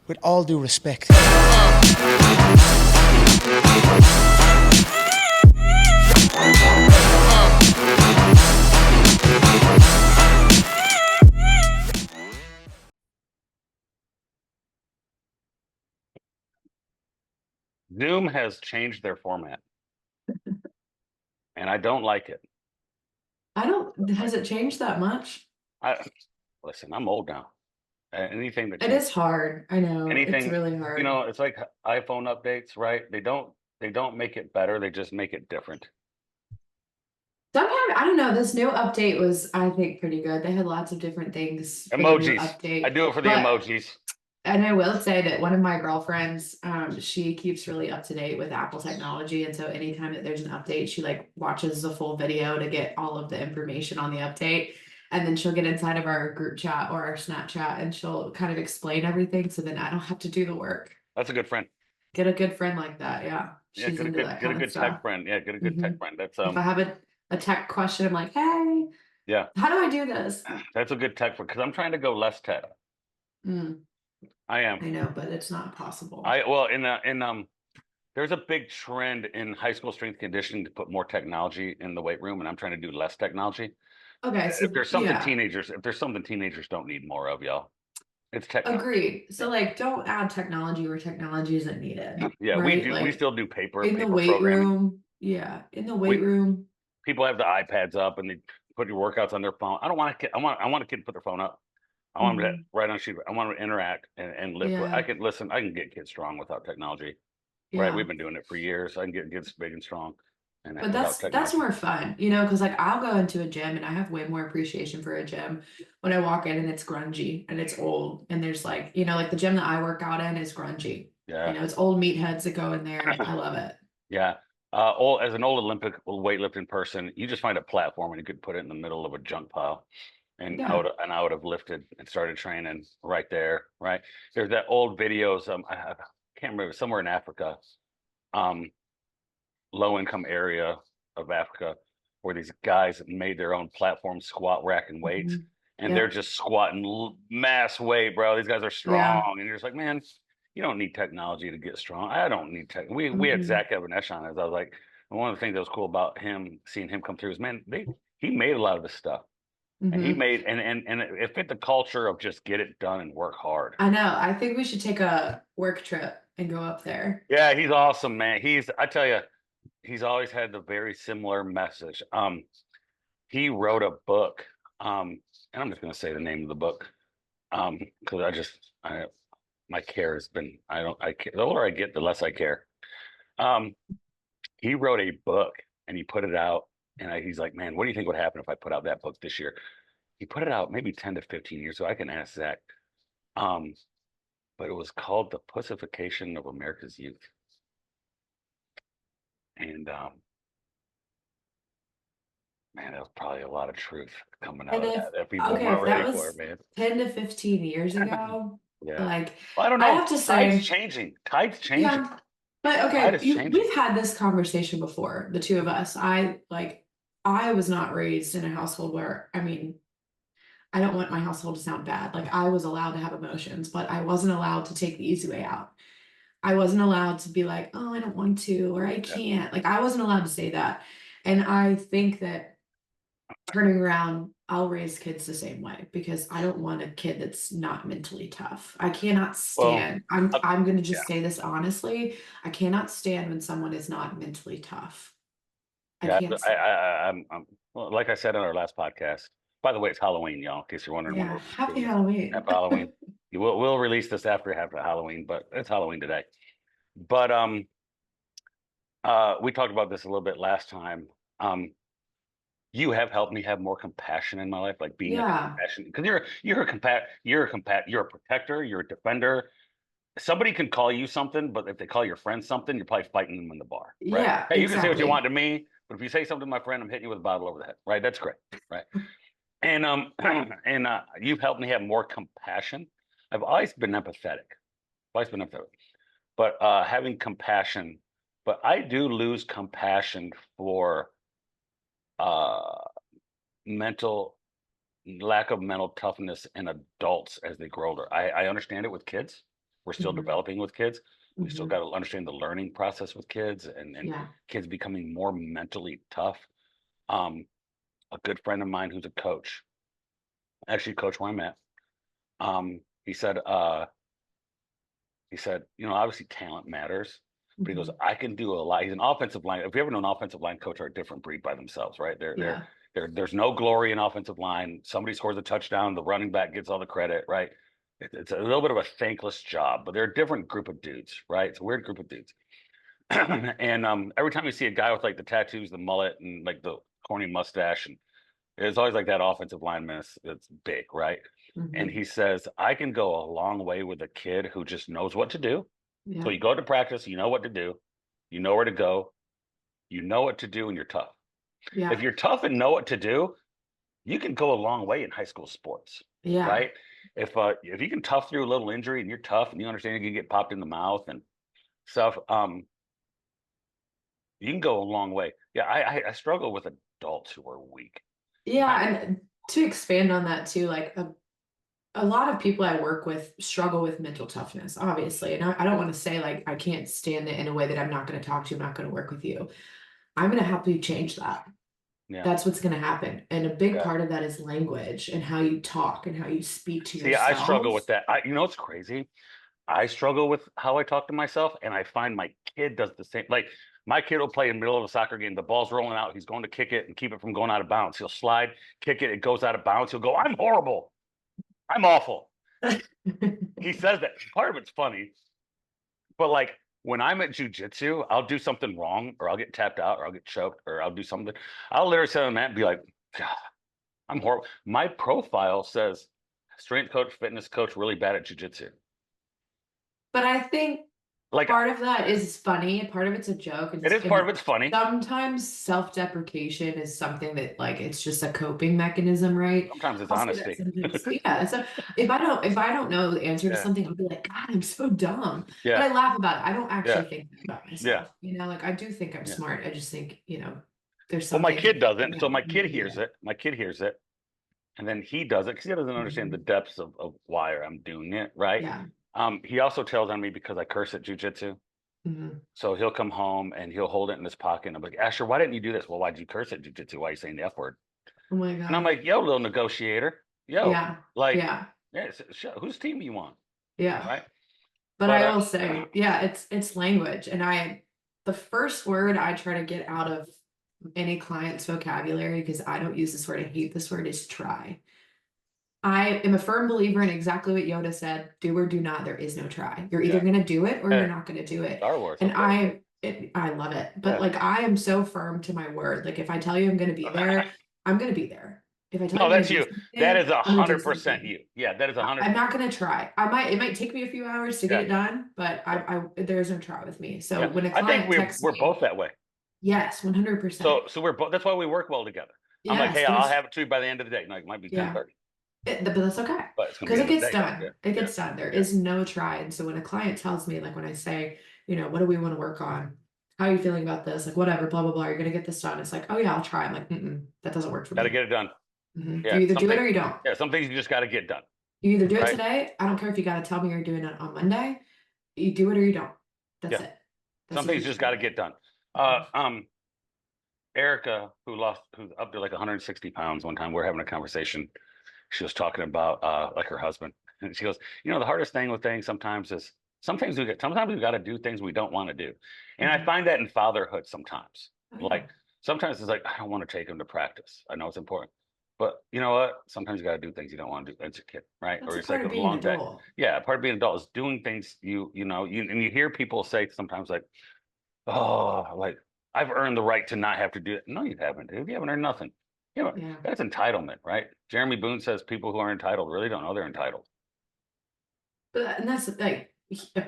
with all due respect. Zoom has changed their format, and I don't like it. I don't, has it changed that much? I listen. I'm old now. Anything that It changes, is hard. I know. It's anything, really hard. it's like iPhone updates, right? They don't make it better. They just make it different. Sometimes, I don't know, this new update was, I think, pretty good. They had lots of different things for the new Emojis. I update. do it for the But, emojis. and I will say that one of my girlfriends, she keeps really up to date with Apple technology. And so anytime that there's an update, she like watches the full video to get all of the information on the update. And then she'll get inside of our group chat or our Snapchat and she'll kind of explain everything. So then I don't have to do the work. That's a good friend. Get a good friend like that. Yeah. Yeah, She's into that get a kind of good tech stuff. friend. Yeah, get a good Hmm. tech friend. That's If I have a tech question, I'm like, hey, yeah, how do I do this? that's a good tech friend because I'm trying to go less tech. Mm, I am. I know, but it's not possible. I well in there's a big trend in high school strength conditioning to put more technology in the weight room, and I'm trying to do less technology. Okay, so yeah, If there's something teenagers don't need more of, y'all, it's technology. agreed. So like don't add technology where technology isn't needed, Yeah, we right? do. We Like still do in the paper weight programming. room, yeah, in the weight We room, People have the iPads up and they put your workouts on their phone. I don't want a kid. I want a kid to put their phone up. I want them to mhm, write on sheet. I want them to interact and lift. I yeah, can listen. I can get kids strong without technology. Right? We've yeah. been doing it for years. I can get kids big and strong, and But without that's technology. more fun, because like I'll go into a gym and I have way more appreciation for a gym when I walk in and it's grungy and it's old and there's like, like the gym that I work out in is grungy. Yeah, It's old meatheads that go in there. I love it. yeah. As an old Olympic weightlifting person, you just find a platform and you could put it in the middle of a junk pile, and Yeah. I would have lifted and started training right there. Right there's that old videos. I can't remember somewhere in Africa, um, low income area of Africa, where these guys made their own platform squat rack and weights, Mhm. and they're Yep. just squatting mass weight, bro. These guys are Yeah. strong, and you're just like, man, you don't need technology to get strong. I don't need tech. We had Hmm. Zach Evanesh on as I was like, and one of the things that was cool about him, seeing him come through, is man, he made a lot of this stuff, and he Hmm. made and it fit the culture of just get it done and work hard. I know. I think we should take a work trip and go up there. Yeah, he's awesome, man. I tell you, he's always had the very similar message. He wrote a book, and I'm just going to say the name of the book, because my care has been, I don't, I care, the older I get, the less I care. Um, he wrote a book and he put it out, and he's like, man, what do you think would happen if I put out that book this year? He put it out maybe 10 to 15 years ago. I can ask Zach. Um, but it was called The Pussification of America's Youth. And man, that was probably a lot of truth coming And out of that that people okay, weren't if that ready for, was man. 10 to 15 years ago, Yeah. like Well, I don't I know. have to Tide's say, changing. Tide's changing. yeah, but Tide okay, is changing. we've had this conversation before, the two of us. I was not raised in a household where, I mean, I don't want my household to sound bad. Like I was allowed to have emotions, but I wasn't allowed to take the easy way out. I wasn't allowed to be like, oh, I don't want to, or I Yeah. can't. Like I wasn't allowed to say that. And I think that turning around, I'll raise kids the same way because I don't want a kid that's not mentally tough. I cannot Well, stand, I'm gonna yeah, just say this honestly. I cannot stand when someone is not mentally tough. I yeah. can't stand. Well, like I said on our last podcast. By the way, it's Halloween, y'all. In case you're wondering when Yeah, we're happy doing this. Halloween. Happy Halloween. We'll release this after Halloween, but it's Halloween today. But we talked about this a little bit last time. Um, you have helped me have more compassion in my life, like being a Yeah, compassion, because you're a protector, you're a defender. Somebody can call you something, but if they call your friend something, you're probably fighting them in the bar, right? yeah, Hey, you can say what you want exactly. to me, but if you say something to my friend, I'm hitting you with a bottle over the head, right? That's great, right? And and you've helped me have more compassion. I've always been empathetic, always been empathetic, but having compassion. But I do lose compassion for uh mental lack of mental toughness in adults as they grow older. I understand it with kids. We're still Mhm. developing with kids. We still Mhm. got to understand the learning process with kids and Yeah. kids becoming more mentally tough. Um, a good friend of mine who's a coach, actually coach where I'm at, um, he said, obviously talent matters, but he goes, Mhm. I can do a lot. He's an offensive line. If you ever know an offensive line coach are a different breed by themselves, right? Yeah. There's no glory in offensive line. Somebody scores a touchdown, the running back gets all the credit, right? It's a little bit of a thankless job, but they're a different group of dudes, right? It's a weird group of dudes. And every time you see a guy with like the tattoos, the mullet, and like the corny mustache, and it's always like that offensive lineman that's big, right? And Mhm. he says, I can go a long way with a kid who just knows what to do. So Yeah. you go to practice, you know what to do, you know where to go, you know what to do, and you're tough. If Yeah. you're tough and know what to do, you can go a long way in high school sports, Yeah. right? If you can tough through a little injury and you're tough and you understand you can get popped in the mouth and stuff, you can go a long way. Yeah, I struggle with adults who are weak. I, Yeah. And to expand on that too, like a lot of people I work with struggle with mental toughness, obviously. And I don't want to say like I can't stand it in a way that I'm not going to talk to you, I'm not going to work with you. I'm going to help you change that. yeah, That's what's going to happen. And a big yeah. part of that is language and how you talk and how you speak to See, I struggle yourself. with that. You know what's crazy? I struggle with how I talk to myself, and I find my kid does the same. Like my kid will play in the middle of a soccer game, the ball's rolling out, he's going to kick it and keep it from going out of bounds. He'll slide, kick it, it goes out of bounds. He'll go, I'm horrible. I'm awful. He says that. Part of it's funny, but like when I'm at jujitsu, I'll do something wrong, or I'll get tapped out, or I'll get choked, or I'll do something. I'll literally sit on that and be like, God, I'm horrible. My profile says strength coach, fitness coach, really bad at jujitsu. But I think Like part of that is funny, part of it's a joke, it is part of and it's funny. sometimes self-deprecation is something that like it's just a coping mechanism, right? Sometimes it's I'll say that honesty. sometimes, yeah. So if I don't know the answer to Yeah, something, I'll be like, God, I'm so dumb. But yeah, I laugh about it. I don't yeah, actually think that about yeah, myself. Like I do think I'm yeah. smart. I just think, there's Well, some my things kid doesn't. yeah, So my need kid to do hears that. it. My kid hears it, and then he does it because he doesn't understand the Mhm. depths of why I'm doing it. Right. Yeah. He also tells on me because I curse at jujitsu. Mhm. So he'll come home and he'll hold it in his pocket. And I'm like, Asher, why didn't you do this? Well, why'd you curse at jujitsu? Why are you saying the F word? Oh my And I'm God. like, yo, little negotiator, yo, Yeah. like, Yeah. yeah, whose team you on? Yeah. Right. But But I will say, yeah, it's language. And the first word I try to get out of any client's vocabulary, because I don't use this word, I hate this word, is try. I am a firm believer in exactly what Yoda said, do or do not, there is no try. You're either yeah, going to do it or you're yeah, not going to do it. Star Wars, And okay, I love it. But yeah. like, I am so firm to my word. Like, if I tell you I'm going to be there, I'm going to be there. If I tell you No, I'm going that's to do you. That something, is a I'm going to do hundred percent something. you. Yeah, that is a hundred I'm not percent. going to try. It might take me a few hours to get Yeah, it done, but yeah, there's no try with me. So yeah. when a I think client we're texts we're me, both that way. yes, 100%. So we're both. That's why we work well together. I'm like, Yes, hey, I'll have it to you by the end of the day. No, it might be ten yeah, thirty, but that's okay but it's gonna be because it end of the gets day. Yeah, done. It yeah, gets done. There yeah, is no try. And so when a client tells me, like when I say, what do we want to work on? How are you feeling about this? Like whatever, blah blah blah. You're gonna get this done. It's like, oh yeah, I'll try. I'm like, that doesn't work for got to me. get it done. You Yeah, either do it or you don't. some things you just got to get done, You either do it right? today. I don't care if you got to tell me you're doing it on Monday. You do it or you don't. That's Yeah, it. That's some the things truth just of got to it. get done. Uh, Mhm. um, Erica, who's up to like 160 pounds. One time we are having a conversation. She was talking about like her husband, and she goes, the hardest thing with things sometimes is sometimes we got to do things we don't want to do, and I Mhm. find that in fatherhood sometimes. Oh yeah. Like sometimes it's like I don't want to take him to practice. I know it's important, but you know what? Sometimes you got to do things you don't want to do as a kid, right? That's Or a it's like part a of being an long day. adult. Yeah, part of being an adult is doing things and you hear people say sometimes like, oh, like I've earned the right to not have to do it. No, you haven't, dude. You haven't earned nothing. Yeah. That's entitlement, right? Jeremy Boone says people who are entitled really don't know they're entitled. And that's like a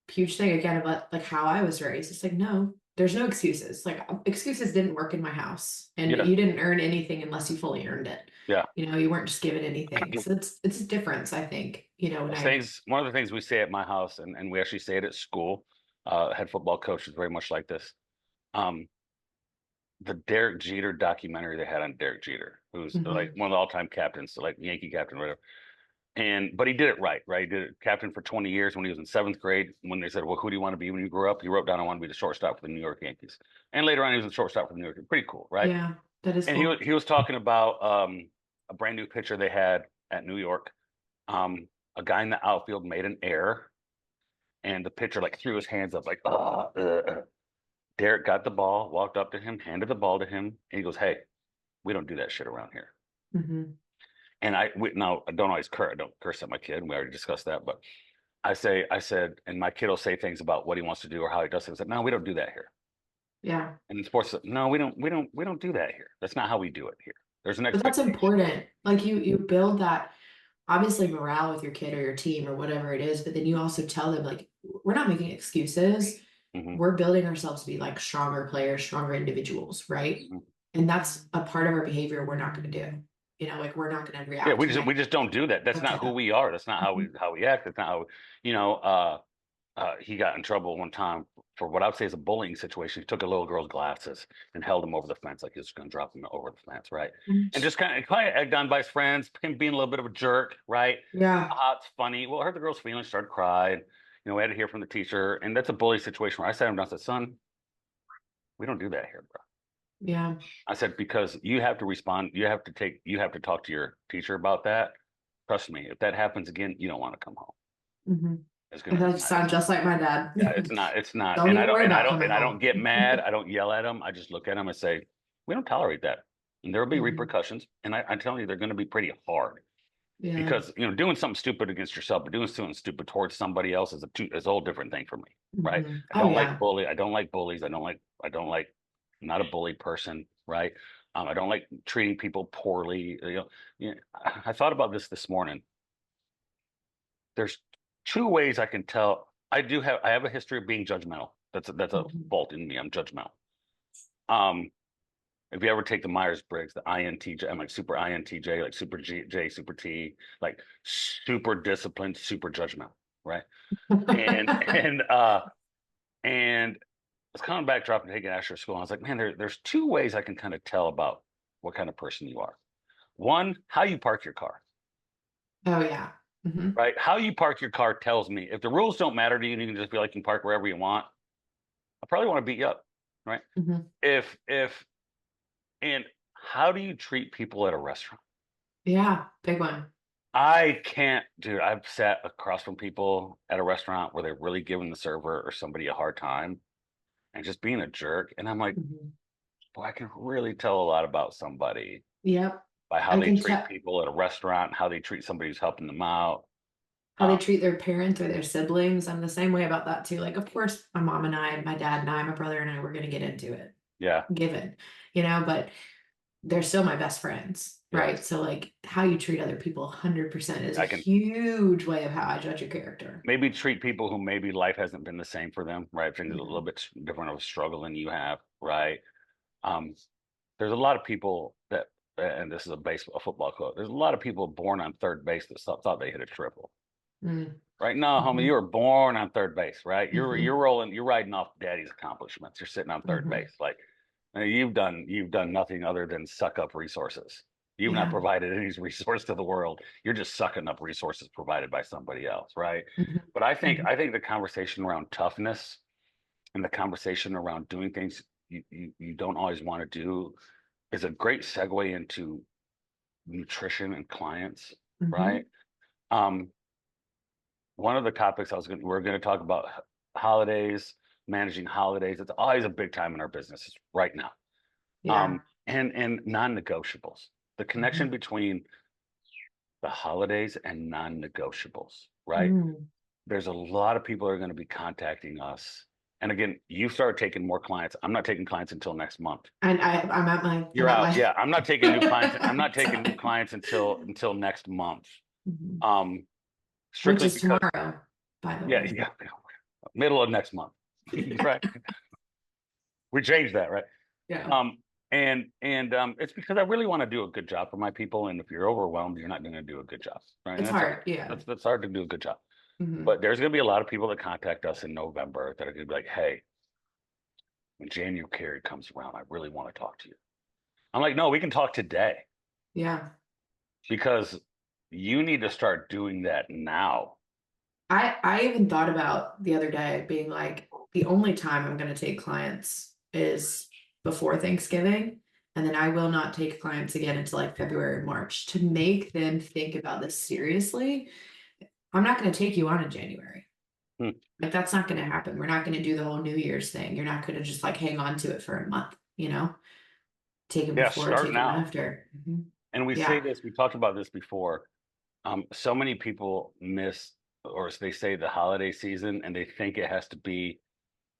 huge thing again about like how I was raised. It's like, no, there's no excuses. Like excuses didn't work in my house. And Yeah, you didn't earn anything unless you fully earned it. yeah. You weren't just given anything. So it's a difference, I think, when I One of the things we say at my house, and we actually say it at school, head football coach is very much like this. Um, the Derek Jeter documentary they had on Derek Jeter, who's like Mhm. one of the all-time captains, so like Yankee captain, whatever. but he did it right, right? He did it captain for 20 years when he was in seventh grade. When they said, well, who do you want to be when you grow up? He wrote down, I want to be the shortstop for the New York Yankees. And later on, he was the shortstop for the New York Yankees. Pretty cool, right? Yeah, that is And cool. he was talking about a brand new pitcher they had at New York. A guy in the outfield made an error, and the pitcher like threw his hands up like, Derek got the ball, walked up to him, handed the ball to him, and he goes, "Hey, we don't do that shit around here." Hmm. And now I don't always curse. I don't curse at my kid. We already discussed that, but I said, and my kid will say things about what he wants to do or how he does things. I said, no, we don't do that here. Yeah. And in sports, no, we don't do that here. That's not how we do it here. There's an But that's expectation. important. Like you build that obviously morale with your kid or your team or whatever it is, but then you also tell them like we're not making excuses. Hmm. We're building ourselves to be like stronger players, stronger individuals, right? Hmm. And that's a part of our behavior we're not going to do. Like we're not going to Yeah, react we just don't do that. That's not to who that. we are. That's not Mhm. how we act. That's not how you know. He got in trouble one time for what I would say is a bullying situation. He took a little girl's glasses and held him over the fence like he was going to drop him over the fence, right? And just kind of egged on by his friends, him being a little bit of a jerk, right? Yeah. It's funny. Well, I hurt the girl's feelings, started crying. We had to hear from the teacher, and that's a bully situation where I sat him down and said, "Son, we don't do that here, bro." Yeah. I said, because you have to respond, you have to talk to your teacher about that. Trust me, if that happens again, you don't want to come home. Hmm. It's And gonna, that sounds just like my dad. yeah, it's not, Don't even worry about coming and I don't home. get mad. I don't yell at them. I just look at them and say, we don't tolerate that, and there will be Mhm. repercussions. And I'm telling you, they're going to be pretty hard Yeah. because doing something stupid against yourself, but doing something stupid towards somebody else is a whole different thing for me, right? Mhm. Oh yeah. I don't like bullies. I don't like. I'm not a bully person, right? I don't like treating people poorly. I thought about this morning. There's two ways I can tell. I have a history of being judgmental. That's a Mhm. fault in me. I'm judgmental. Um, if you ever take the Myers-Briggs, the INTJ, I'm like super INTJ, like super J, super T, like super disciplined, super judgmental, right? And and I was coming back, dropping, taking Asher to school. And I was like, man, there's two ways I can kind of tell about what kind of person you are. One, how you park your car, Oh yeah. Hmm. right? How you park your car tells me if the rules don't matter to you and you can just feel like you can park wherever you want, I probably want to beat you up, right? Hmm. If and how do you treat people at a restaurant? Yeah. Big one. I can't, dude. I've sat across from people at a restaurant where they're really giving the server or somebody a hard time and just being a jerk. And I'm like, Mhm. boy, I can really tell a lot about somebody Yep. by how I they can treat tell people at a restaurant, how they treat somebody who's helping them out. how Uh, they treat their parents or their siblings. I'm the same way about that too. Like, of course, my mom and I, my dad and I, my brother and I, we're gonna get into it. yeah, Given, but they're still my best friends, yeah. right? So like how you treat other people 100% is a I can huge way of how I judge your character. maybe treat people who maybe life hasn't been the same for them, right? Things are a little Mhm. bit different of a struggle than you have, right? Um, there's a lot of people that, and this is a football quote. There's a lot of people born on third base that thought they hit a triple. Mm. Right? No, homie, you Mhm. were born on third base, right? You're Mhm. rolling, you're riding off daddy's accomplishments. You're sitting on third Mhm. base. Like you've done nothing other than suck up resources. You've not Yeah. provided any resource to the world. You're just sucking up resources provided by somebody else, right? Mhm. But Mhm. I think the conversation around toughness and the conversation around doing things you don't always want to do is a great segue into nutrition and clients, right? Mhm. Um, One of the topics we're going to talk about holidays, managing holidays. It's always a big time in our business right now. Yeah. And non-negotiables. The connection Mhm. between the holidays and non-negotiables, right? Mm. There's a lot of people that are going to be contacting us. And again, you start taking more clients. I'm not taking clients until next month. And I'm You're at out. my Yeah, I'm not taking new clients. I'm not taking new Sorry. clients until next month. Mhm. Um, Which Strictly is because tomorrow, by the yeah, way. yeah, middle of next month. Right. We changed that, right? Yeah. Um, it's because I really want to do a good job for my people. And if you're overwhelmed, you're not going to do a good job, right? And It's hard. Yeah. that's hard to do a good job. Mhm. But there's going to be a lot of people that contact us in November that are going to be like, "Hey, when January comes around, I really want to talk to you." I'm like, "No, we can talk today Yeah. because you need to start doing that now. I even thought about the other day being like, the only time I'm going to take clients is before Thanksgiving. And then I will not take clients again until like February, March to make them think about this seriously. I'm not going to take you on in January. Hmm. Like that's not going to happen. We're not going to do the whole New Year's thing. You're not going to just like hang on to it for a month, take them Yeah, before, start take them now. after. And we say Yeah. this, we talked about this before. So many people miss, or they say the holiday season, and they think it has to be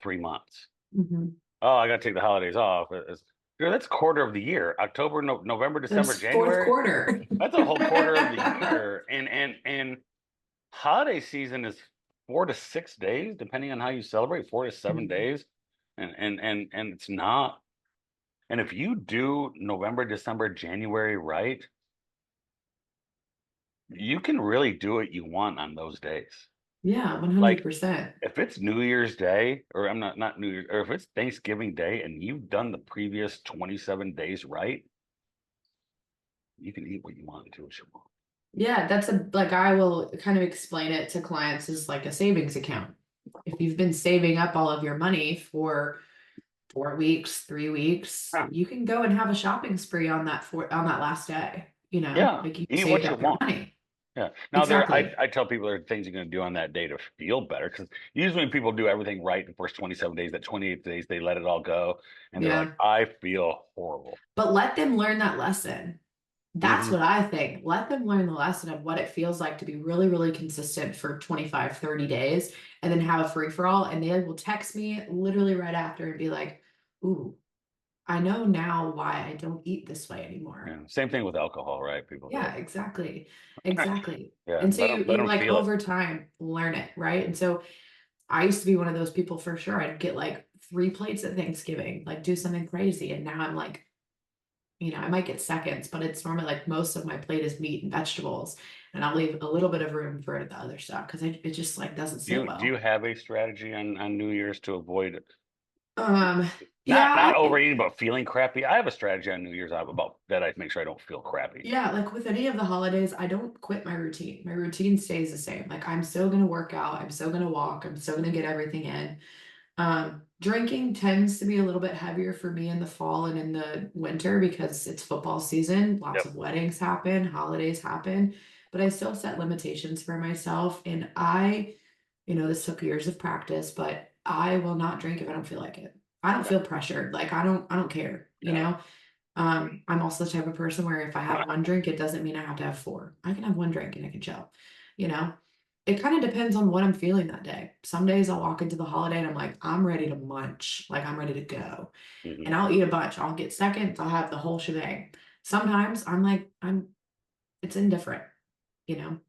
3 months. Mhm. Oh, I got to take the holidays off. That's quarter of the year. October, no, November, December, That's fourth January. quarter. That's a whole quarter of the year. And holiday season is 4 to 6 days, depending on how you celebrate, 4 to 7 days. And it's not. And if you do November, December, January right, you can really do what you want on those days. Yeah, Like 100%. if it's New Year's Day, or I'm not New Year's, or if it's Thanksgiving Day and you've done the previous 27 days right, you can eat what you want and do what you want. Yeah, that's like I will kind of explain it to clients as like a savings account. If you've been saving up all of your money for 4 weeks, 3 weeks, Huh. you can go and have a shopping spree on that last day, Yeah, like you eat saved what you up your want. money. Yeah. Now Exactly. I tell people there are things you're going to do on that day to feel better because usually when people do everything right the first 27 days, that 28th days they let it all go and they're like, Yeah. I feel horrible. But let them learn that lesson. That's Hmm. what I think. Let them learn the lesson of what it feels like to be really, really consistent for 25, 30 days and then have a free for all. And they will text me literally right after and be like, ooh, I know now why I don't eat this way anymore. Yeah. Same thing with alcohol, right? People be Yeah, like, exactly. Exactly. yeah, And so let you them like feel it. over time learn it, right? And so I used to be one of those people for sure. I'd get like 3 plates at Thanksgiving, like do something crazy. And now I'm like, I might get seconds, but it's normally like most of my plate is meat and vegetables. And I'll leave a little bit of room for the other stuff because it just like doesn't sit Do you well. have a strategy on New Year's to avoid Um, not yeah, not I think, overeating but feeling crappy? I have a strategy on New Year's about that I make sure I don't feel crappy. yeah, like with any of the holidays, I don't quit my routine. My routine stays the same. Like I'm still gonna work out, I'm still gonna walk, I'm still gonna get everything in. Drinking tends to be a little bit heavier for me in the fall and in the winter because it's football season. Lots Yep. of weddings happen, holidays happen, but I still set limitations for myself. And this took years of practice, but I will not drink if I don't feel like it. I don't Yeah. feel pressured. Like I don't care, Yeah. I'm also the type of person where if I have one drink, it doesn't mean I have to have four. I can have one drink and I can chill, you know? It kind of depends on what I'm feeling that day. Some days I'll walk into the holiday and I'm like, I'm ready to munch, like I'm ready to go. Hmm. And I'll eat a bunch. I'll get seconds, I'll have the whole shebang. Sometimes I'm like, it's indifferent,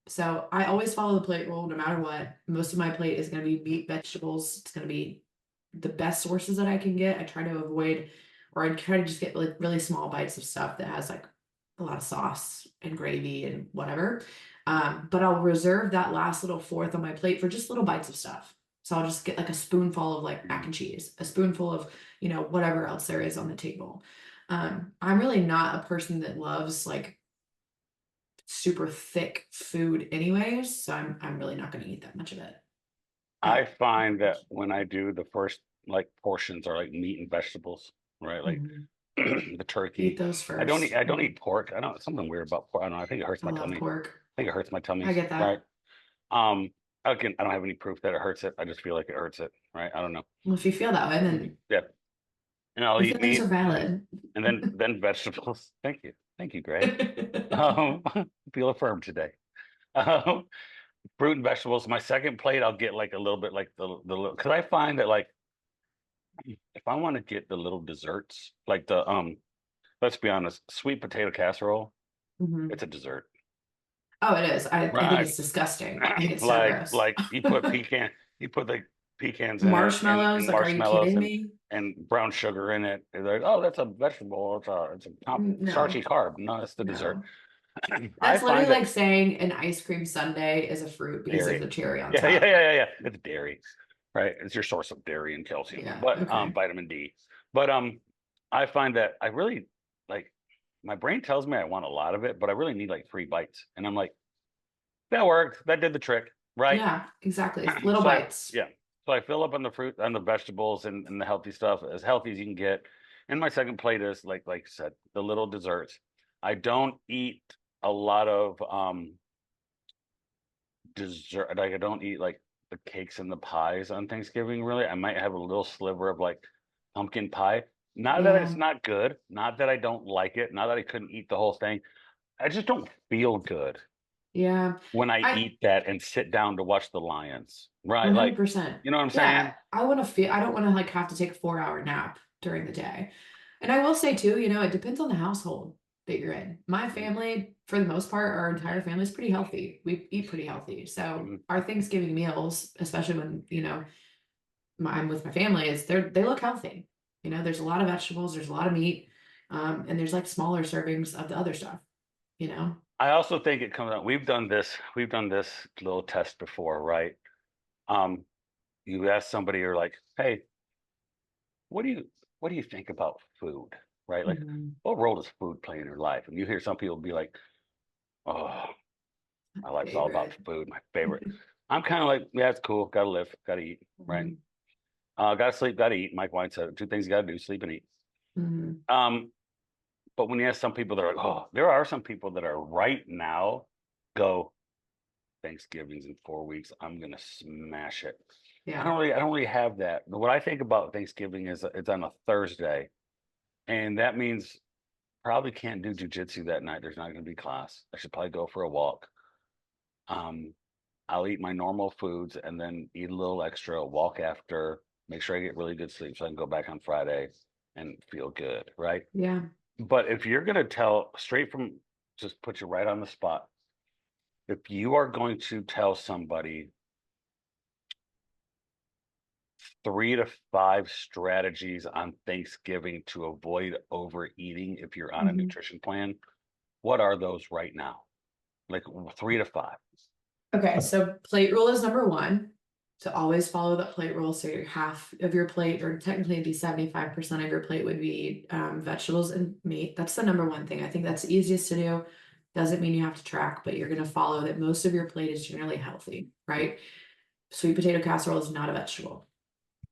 So I always follow the plate rule no matter what. Most of my plate is going to be meat, vegetables. It's going to be the best sources that I can get. I try to avoid, or I try to just get like really small bites of stuff that has like a lot of sauce and gravy and whatever. But I'll reserve that last little fourth on my plate for just little bites of stuff. So I'll just get like a spoonful of like mac and cheese, a spoonful of, whatever else there is on the table. I'm really not a person that loves like super thick food anyways, so I'm really not going to eat that much of it. I But find that when I do the first like portions are like meat and vegetables, right? Like mhm. the Eat turkey. those I first. don't eat pork. I don't something weird about pork. I don't know. I think it hurts I my love tummy. pork. I think it hurts my tummy, I get right? that. Um, again, I don't have any proof that it hurts it. I just feel like it hurts it, right? I don't know. Well, if you feel that way, Mhm. then Yeah. And I'll your eat feelings are meat valid. and then vegetables. Thank you. Thank you, Gray. Feel affirmed today. Um, fruit and vegetables. My second plate, I'll get like a little bit like the little because I find that like if I want to get the little desserts, like let's be honest, sweet potato casserole, Mhm. it's a dessert. Oh, it is. I think Right. it's disgusting. I think it's so gross. Like you put the pecans in it Marshmallows, and like, are you marshmallows kidding me? and brown sugar in it. They're like, oh, that's a vegetable. It's a starchy No, carb. No, it's the dessert. no. I That's literally find that like saying an ice cream sundae is a fruit because of dairy. the cherry on Yeah. top. It's dairy, right? It's your source of dairy and calcium, Yeah, but okay. vitamin D. But I find that I really like my brain tells me I want a lot of it, but I really need like 3 bites. And I'm like, that worked. That did the trick, right? Yeah, exactly. It's little So bites. yeah. So I fill up on the fruit, on the vegetables, and the healthy stuff, as healthy as you can get. And my second plate is like I said, the little desserts. I don't eat a lot of dessert. Like I don't eat like the cakes and the pies on Thanksgiving, really. I might have a little sliver of like pumpkin pie. Not that it's Yeah. not good, not that I don't like it, not that I couldn't eat the whole thing. I just don't feel good Yeah. when I I eat that and sit down to watch the Lions, right? Like, 100%. you know what I'm Yeah, saying? I want to feel, I don't want to like have to take a 4 hour nap during the day. And I will say too, it depends on the household that you're in. My Mhm, family, for the most part, our entire family is pretty healthy. We eat pretty healthy. So mhm. our Thanksgiving meals, especially when, I'm with my family, they look healthy. There's a lot of vegetables, there's a lot of meat, and there's like smaller servings of the other stuff, you know? I also think it comes out. We've done this little test before, right? Um, you ask somebody, you're like, hey, what do you what do you think about food? Right? Like, Mhm. what role does food play in your life? And you hear some people be like, oh, my life's all about Favorite. food, my favorite. I'm kind of like, yeah, it's cool. Gotta live, gotta eat, right? Mhm. Gotta sleep, gotta eat. Mike White said two things you gotta do, sleep and eat. Mhm. Um, but when you ask some people, they're like, oh, there are some people that are right now go, Thanksgiving's in 4 weeks. I'm gonna smash it. Yeah. I don't really have that. What I think about Thanksgiving is it's on a Thursday, and that means probably can't do jujitsu that night. There's not going to be class. I should probably go for a walk. Um, I'll eat my normal foods and then eat a little extra, walk after, make sure I get really good sleep so I can go back on Friday and feel good, right? Yeah. But if you're going to tell straight from, just put you right on the spot. If you are going to tell somebody 3 to 5 strategies on Thanksgiving to avoid overeating if you're on a Mhm. nutrition plan, what are those right now? Like 3 to 5. Okay, so plate rule is number one. To always follow that plate rule. So your half of your plate, or technically it'd be 75% of your plate would be vegetables and meat. That's the number one thing. I think that's the easiest to do. Doesn't mean you have to track, but you're gonna follow that most of your plate is generally healthy, right? Sweet potato casserole is not a vegetable.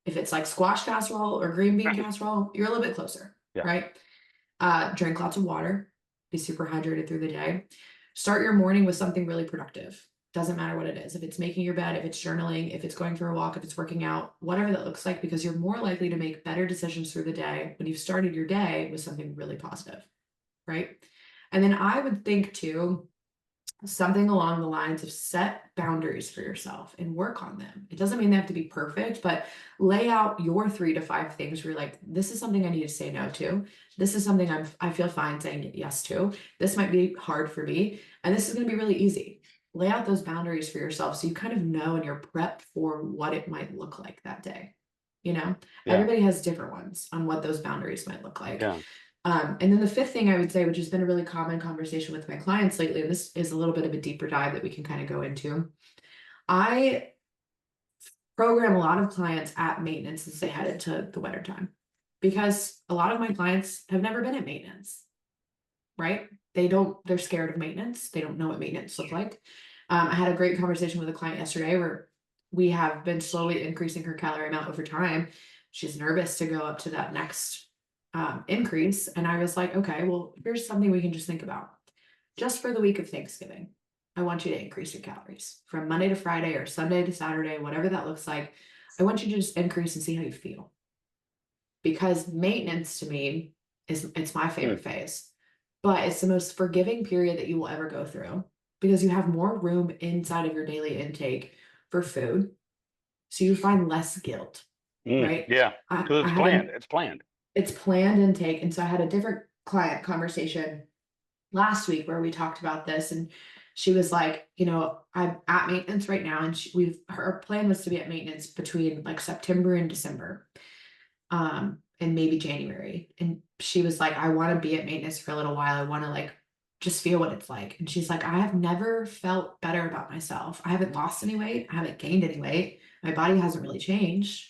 If it's like squash casserole or green bean casserole, you're a little bit closer, Yeah. right? Drink lots of water, be super hydrated through the day. Start your morning with something really productive. Doesn't matter what it is. If it's making your bed, if it's journaling, if it's going for a walk, if it's working out, whatever that looks like, because you're more likely to make better decisions through the day when you've started your day with something really positive, right? And then I would think too, something along the lines of set boundaries for yourself and work on them. It doesn't mean they have to be perfect, but lay out your 3 to 5 things where you're like, this is something I need to say no to. This is something I feel fine saying yes to. This might be hard for me, and this is going to be really easy. Lay out those boundaries for yourself so you kind of know and you're prepped for what it might look like that day. Yeah. Everybody has different ones on what those boundaries might look like. Yeah. And then the fifth thing I would say, which has been a really common conversation with my clients lately, and this is a little bit of a deeper dive that we can kind of go into. I program a lot of clients at maintenance as they head into the winter time because a lot of my clients have never been at maintenance, right? They're scared of maintenance. They don't know what maintenance looks like. I had a great conversation with a client yesterday where we have been slowly increasing her calorie amount over time. She's nervous to go up to that next increase. And I was like, okay, well, here's something we can just think about. Just for the week of Thanksgiving, I want you to increase your calories from Monday to Friday or Sunday to Saturday, whatever that looks like. I want you to just increase and see how you feel. Because maintenance to me it's my Mm, favorite phase, but it's the most forgiving period that you will ever go through because you have more room inside of your daily intake for food. So you find less guilt, right? yeah. I, Because I it's had planned. an It's planned. It's planned intake. And so I had a different client conversation last week where we talked about this, and she was like, I'm at maintenance right now, and her plan was to be at maintenance between like September and December, and maybe January. And she was like, I want to be at maintenance for a little while. I want to like just feel what it's like. And she's like, I have never felt better about myself. I haven't lost any weight. I haven't gained any weight. My body hasn't really changed.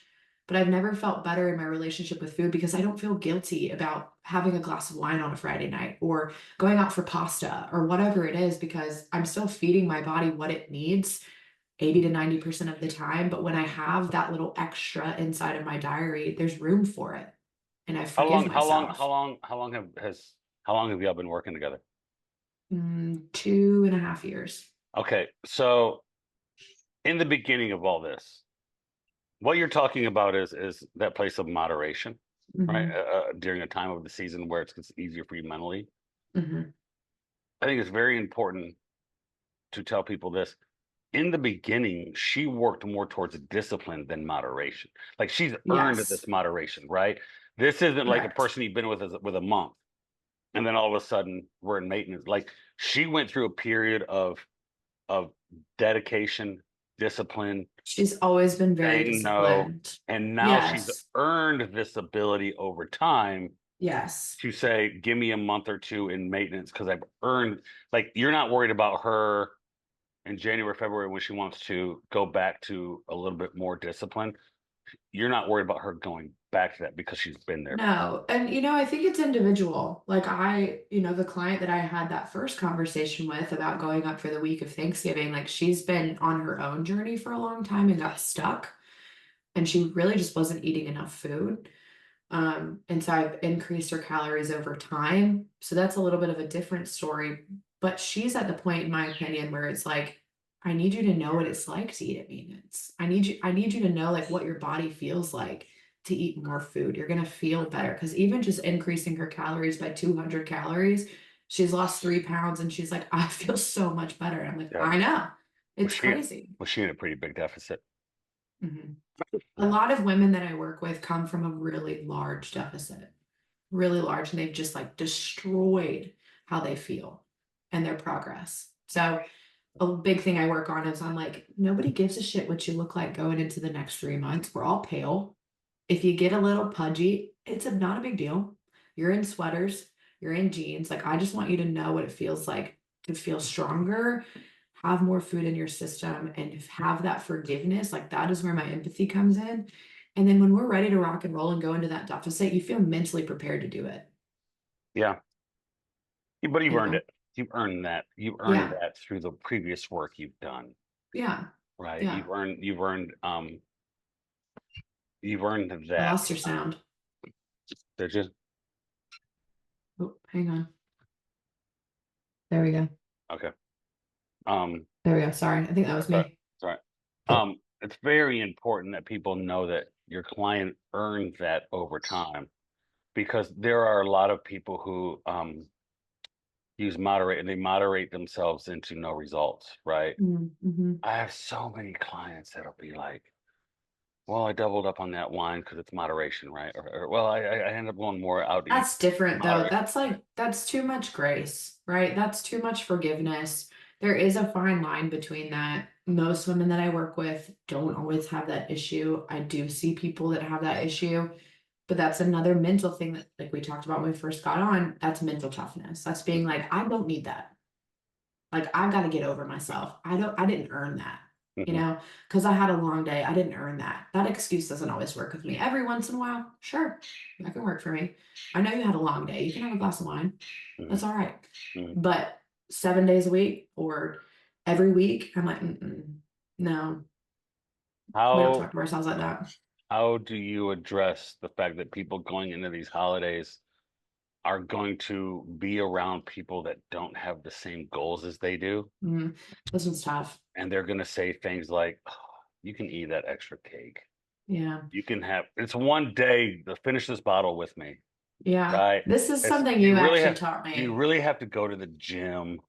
but I've never felt better in my relationship with food because I don't feel guilty about having a glass of wine on a Friday night or going out for pasta or whatever it is, because I'm still feeding my body what it needs 80 to 90% of the time. But when I have that little extra inside of my diary, there's room for it. And I How forgive long, how long, myself. how long have y'all been working together? 2.5 years. Okay, so in the beginning of all this, what you're talking about is that place of moderation, right? Hmm. During a time of the season where it's easier for you mentally. Hmm. I think it's very important to tell people this. In the beginning, she worked more towards discipline than moderation. Like she's earned Yes, this moderation, right? This isn't like a correct. person you've been with a month, and then all of a sudden we're in maintenance. Like she went through a period of dedication, discipline, She's always been very saying no, disciplined. and now she's Yes, earned this ability over time yes. to say, give me a month or two in maintenance because I've earned, like, you're not worried about her in January, February when she wants to go back to a little bit more discipline. You're not worried about her going back to that because she's been there before. No, and I think it's individual. Like the client that I had that first conversation with about going up for the week of Thanksgiving, like she's been on her own journey for a long time and got stuck, and she really just wasn't eating enough food. And so I've increased her calories over time. So that's a little bit of a different story. But she's at the point, in my opinion, where it's like, I need you to know what it's like to eat at maintenance. I need you to know like what your body feels like to eat more food. You're gonna feel better. Because even just increasing her calories by 200 calories, she's lost 3 pounds and she's like, I feel so much better. And I'm like, Yeah. I know. Was It's she crazy. was she in a pretty big deficit? Mhm. A Yeah. lot of women that I work with come from a really large deficit, really large, and they've just like destroyed how they feel and their progress. So a big thing I work on is I'm like, nobody gives a shit what you look like going into the next 3 months. We're all pale. If you get a little pudgy, it's not a big deal. You're in sweaters, you're in jeans. Like, I just want you to know what it feels like to feel stronger, have more food in your system, and have that forgiveness. Like, that is where my empathy comes in. And then when we're ready to rock and roll and go into that deficit, you feel mentally prepared to do it, Yeah. But you've you earned know? it. You've earned that. You've earned Yeah. that through the previous work you've done, Yeah. right? Yeah. You've earned I that. lost your sound. Did you? Oh, hang on. There we go. Okay. Um, There we go. Sorry. I think that was that's all right. me. That's all right. It's very important that people know that your client earned that over time because there are a lot of people who use moderate and they moderate themselves into no results, right? Mm-hmm. I have so many clients that'll be like, well, I doubled up on that wine because it's moderation, right? Or well, I end up going more out to eat. That's different though. Moderate. That's like, that's too much grace, right? That's too much forgiveness. There is a fine line between that. Most women that I work with don't always have that issue. I do see people that have that issue, but that's another mental thing that, like we talked about when we first got on, that's mental toughness. That's being like, I don't need that. Like, I've got to get over myself. I didn't earn that, Hmm. because I had a long day. I didn't earn that. That excuse doesn't always work with me. Every once in a while, sure, that can work for me. I know you had a long day. You can have a glass of wine. Hmm. That's all right. Hmm. But 7 days a week or every week, I'm like, mm-mm, no, we don't How talk to ourselves like that. how do you address the fact that people going into these holidays are going to be around people that don't have the same goals as they do? Mm, this one's tough. And they're going to say things like, "Oh, you can eat that extra cake. Yeah. You can have, it's one day to finish this bottle with me, Yeah. right? This is It's, something you actually taught do you me. really have to go to the gym?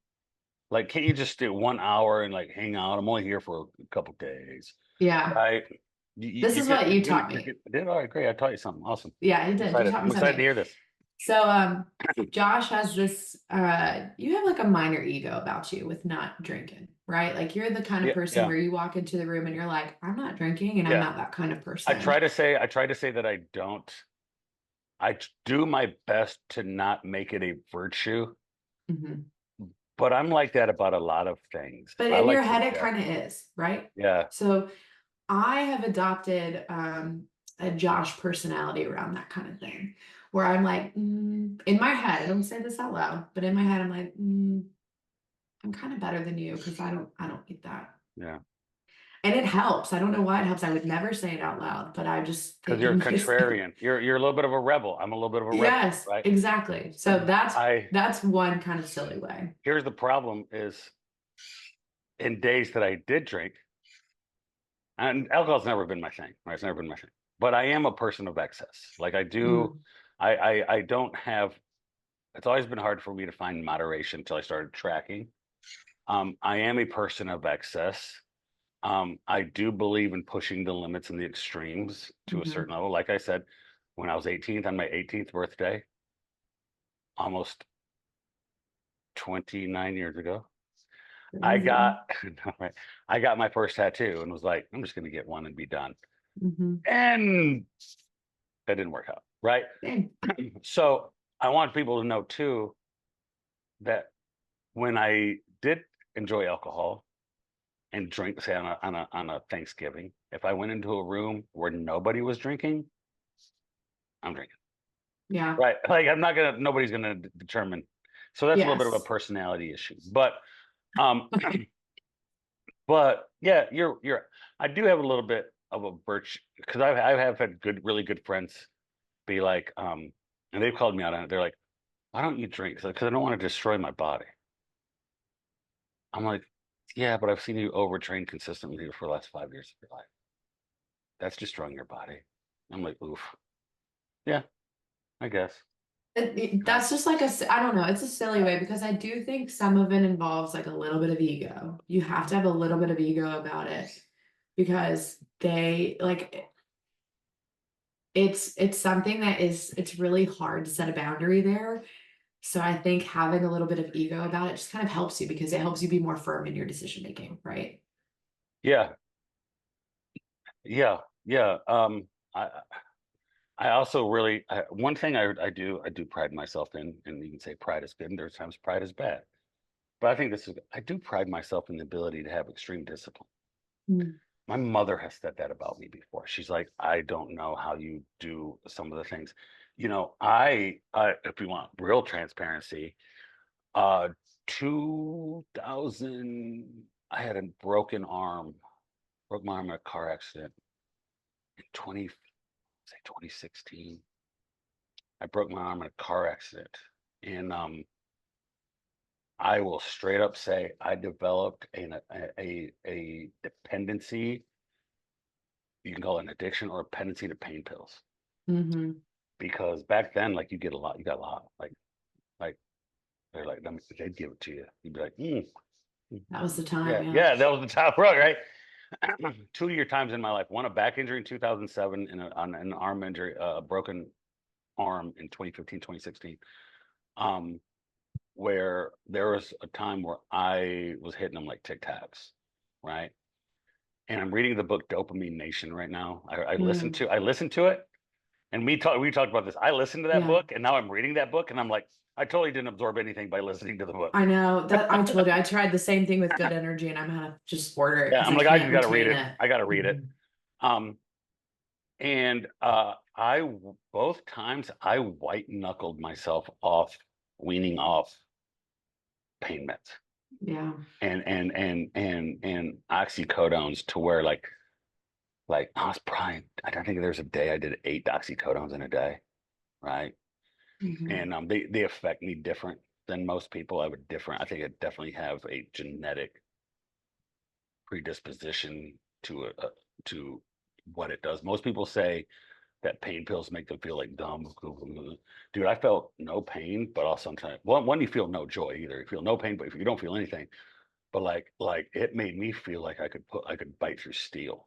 Like, can't you just do 1 hour and like hang out? I'm only here for a couple days, Yeah. right? This is what you taught me. Did all right, great. I taught you something awesome. Yeah, you I'm did. You excited. taught me I'm excited to something. hear this. So Josh has this you have like a minor ego about you with not drinking, right? Like, you're the kind of Yeah, person yeah, where you walk into the room and you're like, I'm not drinking, and I'm yeah. not that kind of person. I try to say that I don't. Do my best to not make it a virtue, Mhm. but I'm like that about a lot of things. But I in your like to, head it yeah, kind of is, right? yeah. So I have adopted a Josh personality around that kind of thing, where I'm like, in my head, I don't say this out loud, but in my head, I'm like, I'm kind of better than you because I don't eat that. Yeah. And it helps. I don't know why it helps. I would never say it out loud, but I just Because think you're a in my contrarian. You're a little bit of a rebel. I'm a little bit of a rebel, yes, right? exactly. So And that's one kind of silly way. here's the problem is in days that I did drink, and alcohol's never been my thing, right? It's never been my thing. But I am a person of excess. Like I do, Mm, I don't have. It's always been hard for me to find moderation until I started tracking. I am a person of excess. I do believe in pushing the limits and the extremes to a mhm. certain level. Like I said, when I was 18th on my 18th birthday, almost 29 years ago, I Crazy. got right, I got my first tattoo and was like, I'm just gonna get one and be done. Mhm. And that didn't work out, right? Same. So I want people to know too that when I did enjoy alcohol and drink, say on a Thanksgiving, if I went into a room where nobody was drinking, I'm drinking. Yeah. Right. Like nobody's gonna determine. So that's a little bit of a Yes. personality issue. Um, but yeah, I do have a little bit of a birch because I have had really good friends be like, and they've called me out on it. They're like, why don't you drink? Because I don't want to destroy my body. I'm like, yeah, but I've seen you overtrain consistently for the last 5 years of your life. That's destroying your body. I'm like, oof. Yeah, I guess. Right. That's just like I don't know, it's a silly way because I do think some of it involves like a little bit of ego. You have to have a little bit of ego about it because they like it's something that it's really hard to set a boundary there. So I think having a little bit of ego about it just kind of helps you because it helps you be more firm in your decision making, right? Yeah, yeah. I also really one thing I do pride myself in, and you can say pride is good, and there's times pride is bad. But I think I do pride myself in the ability to have extreme discipline. Mm. My mother has said that about me before. She's like, I don't know how you do some of the things. If you want real transparency, uh, 2000, I had a broke my arm in a car accident in 2016. I broke my arm in a car accident, and I will straight up say I developed a dependency. You can call it an addiction or a dependency to pain pills. Hmm. Because back then, like you got a lot. Like they're like, they'd give it to you. You'd be like, That was the time, yeah, yeah. yeah, that was the top rug, right? 2 year times in my life. One, a back injury in 2007 and on an arm injury, a broken arm in 2015, 2016. Um, where there was a time where I was hitting them like Tic Tacs, right? And I'm reading the book Dopamine Nation right now. Mm, I listened to it, and we talked about this. I listened to that yeah. book, and now I'm reading that book, and I'm like, I totally didn't absorb anything by listening to the book. I know that I told you I tried the same thing with good energy and I'm gonna just order it Yeah, because I'm I like, I can't just got to read retain it. it. I got to read it. Mhm. Um, and both times I white knuckled myself off weaning off pain meds Yeah. and oxycodones to where like I was probably I don't think there's a day I did 8 oxycodones in a day, right? Hmm. And they affect me different than most people. I think I definitely have a genetic predisposition to what it does. Most people say that pain pills make them feel like dumb. Dude, I felt no pain, but also sometimes one you feel no joy either. You feel no pain, but if you don't feel anything, but like it made me feel like I could bite through steel,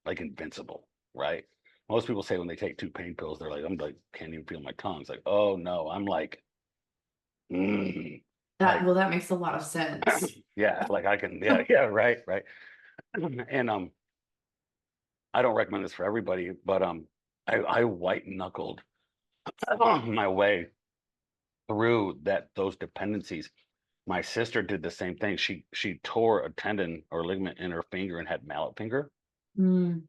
like invincible, right? Most people say when they take 2 pain pills, they're like, I'm like, can't even feel my tongue. It's like, oh no, I'm mm, That like, well, that makes a lot of sense. yeah, like I can, yeah, yeah, right, right. And I don't recommend this for everybody, but I white knuckled my way through those dependencies. My sister did the same thing. She tore a tendon or ligament in her finger and had mallet finger. Mm.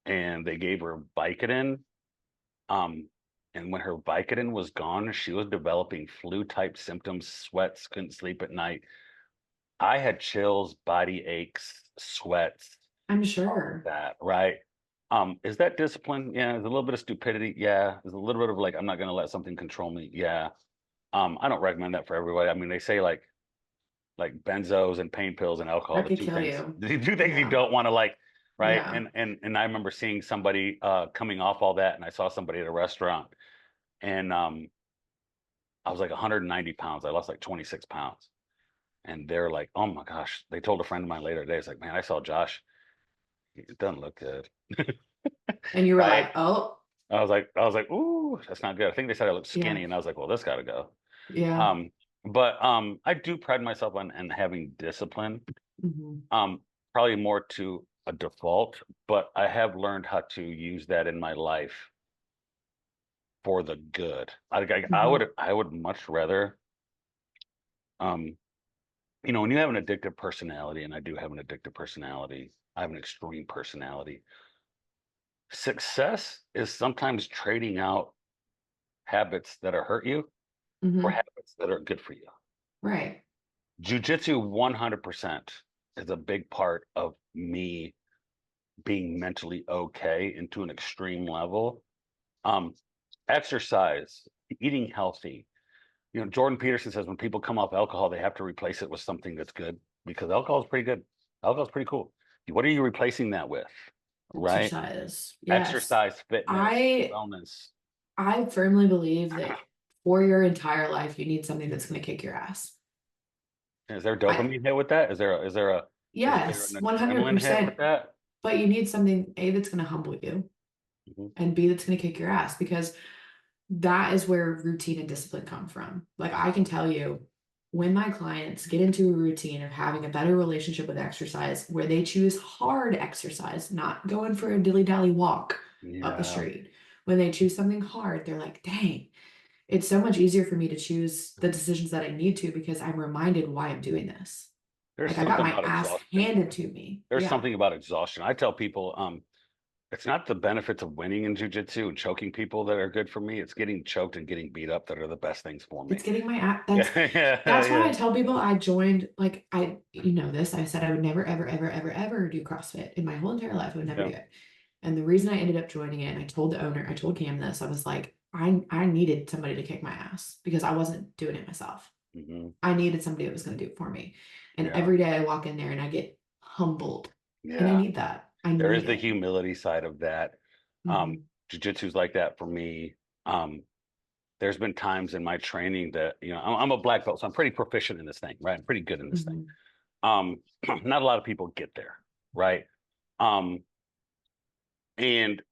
and they gave her Vicodin. Um, and when her Vicodin was gone, she was developing flu-type symptoms, sweats, couldn't sleep at night. I had chills, body aches, sweats, I'm all of sure. that, right? Is that discipline? Yeah. There's a little bit of stupidity. Yeah. There's a little bit of like, I'm not going to let something control me. Yeah. I don't recommend that for everybody. I mean, they say like benzos and pain pills and alcohol, That the could two kill things, you. the two things you Yeah. don't want to like, right? Yeah. And I remember seeing somebody coming off all that, and I saw somebody at a restaurant, and I was like 190 pounds. I lost like 26 pounds. And they're like, oh my gosh. They told a friend of mine later today, it's like, man, I saw Josh. It doesn't look good. And you were Right. like, oh, I was like, ooh, that's not good. I think they said I looked yeah. skinny, and I was like, well, this gotta go. Yeah. Um, but I do pride myself on having discipline. Hmm. Um, Probably more to a default, but I have learned how to use that in my life for the good. Hmm. I would much rather, um, when you have an addictive personality, and I do have an addictive personality, I have an extreme personality. Success is sometimes trading out habits that are hurt you for Hmm. habits that are good for you. Right. Jujitsu 100% is a big part of me being mentally okay and to an extreme level. Um, Exercise, eating healthy. Jordan Peterson says when people come off alcohol, they have to replace it with something that's good because alcohol is pretty good. Alcohol is pretty cool. What are you replacing that with? Right? Exercise. Yes. Exercise, fitness, I wellness. I firmly believe that for your entire life, you need something that's going to kick your ass. Is there a I dopamine hit with that? Is there Yes, an adrenaline hit with 100%. that? But you need something, A, that's going to humble you, Mhm. and B, that's going to kick your ass because that is where routine and discipline come from. Like I can tell you, when my clients get into a routine of having a better relationship with exercise, where they choose hard exercise, not going for a dilly-dally walk up the Yeah. street. When they choose something hard, they're like, dang, it's so much easier for me to choose the decisions that I need to because I'm reminded why I'm doing this. There's Like I got something my about ass exhaustion. handed to me. There's Yeah. something about exhaustion. I tell people, it's not the benefits of winning in jujitsu and choking people that are good for me. It's getting choked and getting beat up that are the best things for It's me. getting my ass. Yeah, yeah, That's why I yeah. tell people I joined, like you know this, I said I would never, ever, ever, ever, ever do CrossFit in my whole entire life. I would never Yeah. do it. And the reason I ended up joining it, and I told the owner, I told Cam this, I was like, I needed somebody to kick my ass because I wasn't doing it myself. Hmm. I needed somebody that was going to do it for me. And Yeah. every day I walk in there and I get humbled. And I Yeah. need that. I There need is the it. humility side of that. Um, Hmm. Jiu-jitsu's like that for me. Um, there's been times in my training that, I'm a black belt, so I'm pretty proficient in this thing, right? I'm pretty good in this thing. Hmm. Um, Not a lot of people get there, right? Um, and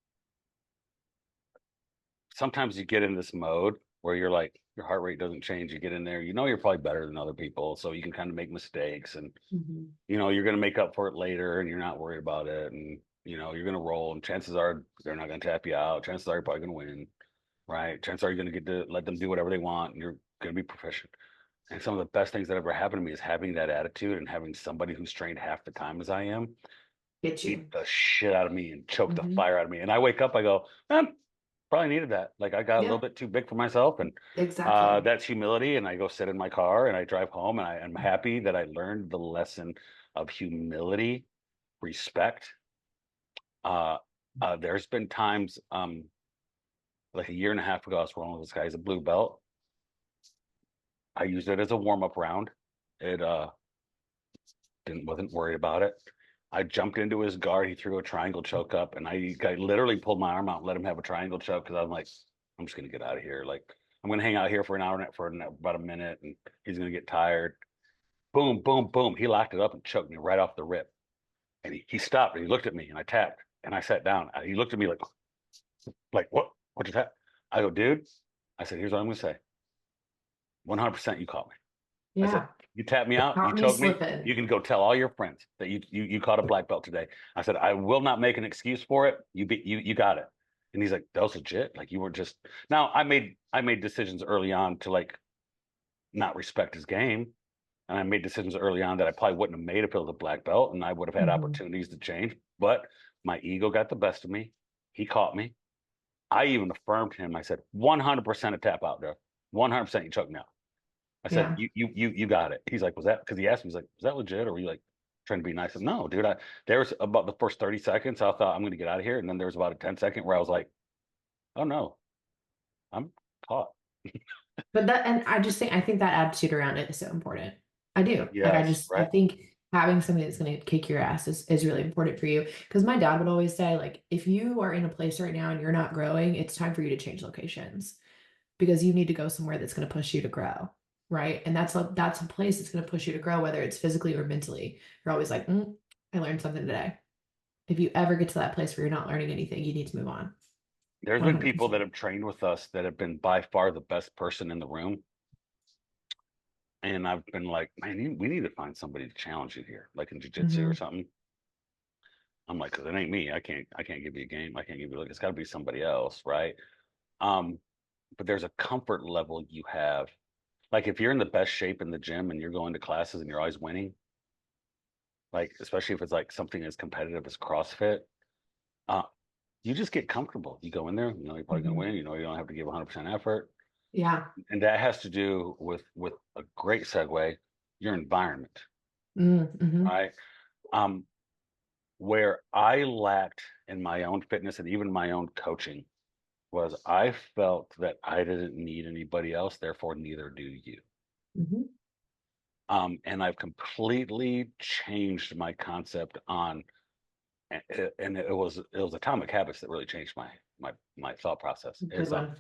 sometimes you get in this mode where you're like, your heart rate doesn't change. You get in there, you're probably better than other people, so you can kind of make mistakes, and Hmm. you're going to make up for it later, and you're not worried about it, and you're going to roll, and chances are they're not going to tap you out. Chances are you're probably going to win, right? Chances are you're going to get to let them do whatever they want, and you're going to be proficient. And some of the best things that ever happened to me is having that attitude and having somebody who's trained half the time as I am Get beat you. the shit out of me and choke the Hmm. fire out of me. And I wake up, I go, probably needed that. Like I got a little Yeah, bit too big for myself, and exactly. that's humility. And I go sit in my car and I drive home, and I'm happy that I learned the lesson of humility, respect. Uh, there's been times, like a year and a half ago, I was rolling with this guy. He's a blue belt. I used it as a warm up round. It didn't wasn't worried about it. I jumped into his guard. He threw a triangle choke up, and I literally pulled my arm out and let him have a triangle choke because I'm like, I'm just gonna get out of here. Like I'm gonna hang out here for an hour for about a minute, and he's gonna get tired. Boom, boom, boom. He locked it up and choked me right off the rip. And he stopped and he looked at me, and I tapped and I sat down. He looked at me like what? What just happened? I go, dude. I said, here's what I'm gonna say. 100% you caught me. I said, Yeah. you tapped me out, you Caught me choked me, slipping. you can go tell all your friends that you caught a black belt today. I said, I will not make an excuse for it. You got it. And he's like, that was legit. Like you were just now I made decisions early on to like not respect his game. And I made decisions early on that I probably wouldn't have made if it was a black belt, and I would have had Hmm. opportunities to change. But My ego got the best of me. He caught me. I even affirmed him. I said, 100% a tap out there. 100% you choked me out. I said, Yeah. you got it. He's like, was that, because he asked me, he's like, was that legit? Or were you like trying to be nice? I said, no, dude, there was about the first 30 seconds. I thought I'm going to get out of here. And then there was about a 10-second where I was like, oh no, I'm caught. But that, and I think that attitude around it is so important. I do. Like, Yes. I Right. think having somebody that's going to kick your ass is really important for you. Because my dad would always say, like, if you are in a place right now and you're not growing, it's time for you to change locations because you need to go somewhere that's going to push you to grow. Right. And that's a place that's going to push you to grow, whether it's physically or mentally. You're always like, I learned something today. If you ever get to that place where you're not learning anything, you need to move on. There's been people that 100%. have trained with us that have been by far the best person in the room. And I've been like, man, we need to find somebody to challenge you here, like in jujitsu or Hmm. something. I'm like, because it ain't me. I can't give you a game. I can't give you like it's got to be somebody else, right? Um, but there's a comfort level you have. Like if you're in the best shape in the gym and you're going to classes and you're always winning, like especially if it's like something as competitive as CrossFit, uh, you just get comfortable. You go in there, you know you're probably gonna Hmm. win. You know you don't have to give 100% effort, Yeah. and that has to do with a great segue, your environment, Mm-hmm. right? Um, where I lacked in my own fitness and even my own coaching was I felt that I didn't need anybody else, therefore neither do you. Hmm. And I've completely changed my concept on, and it was Atomic Habits that really changed my thought process. Good Is one.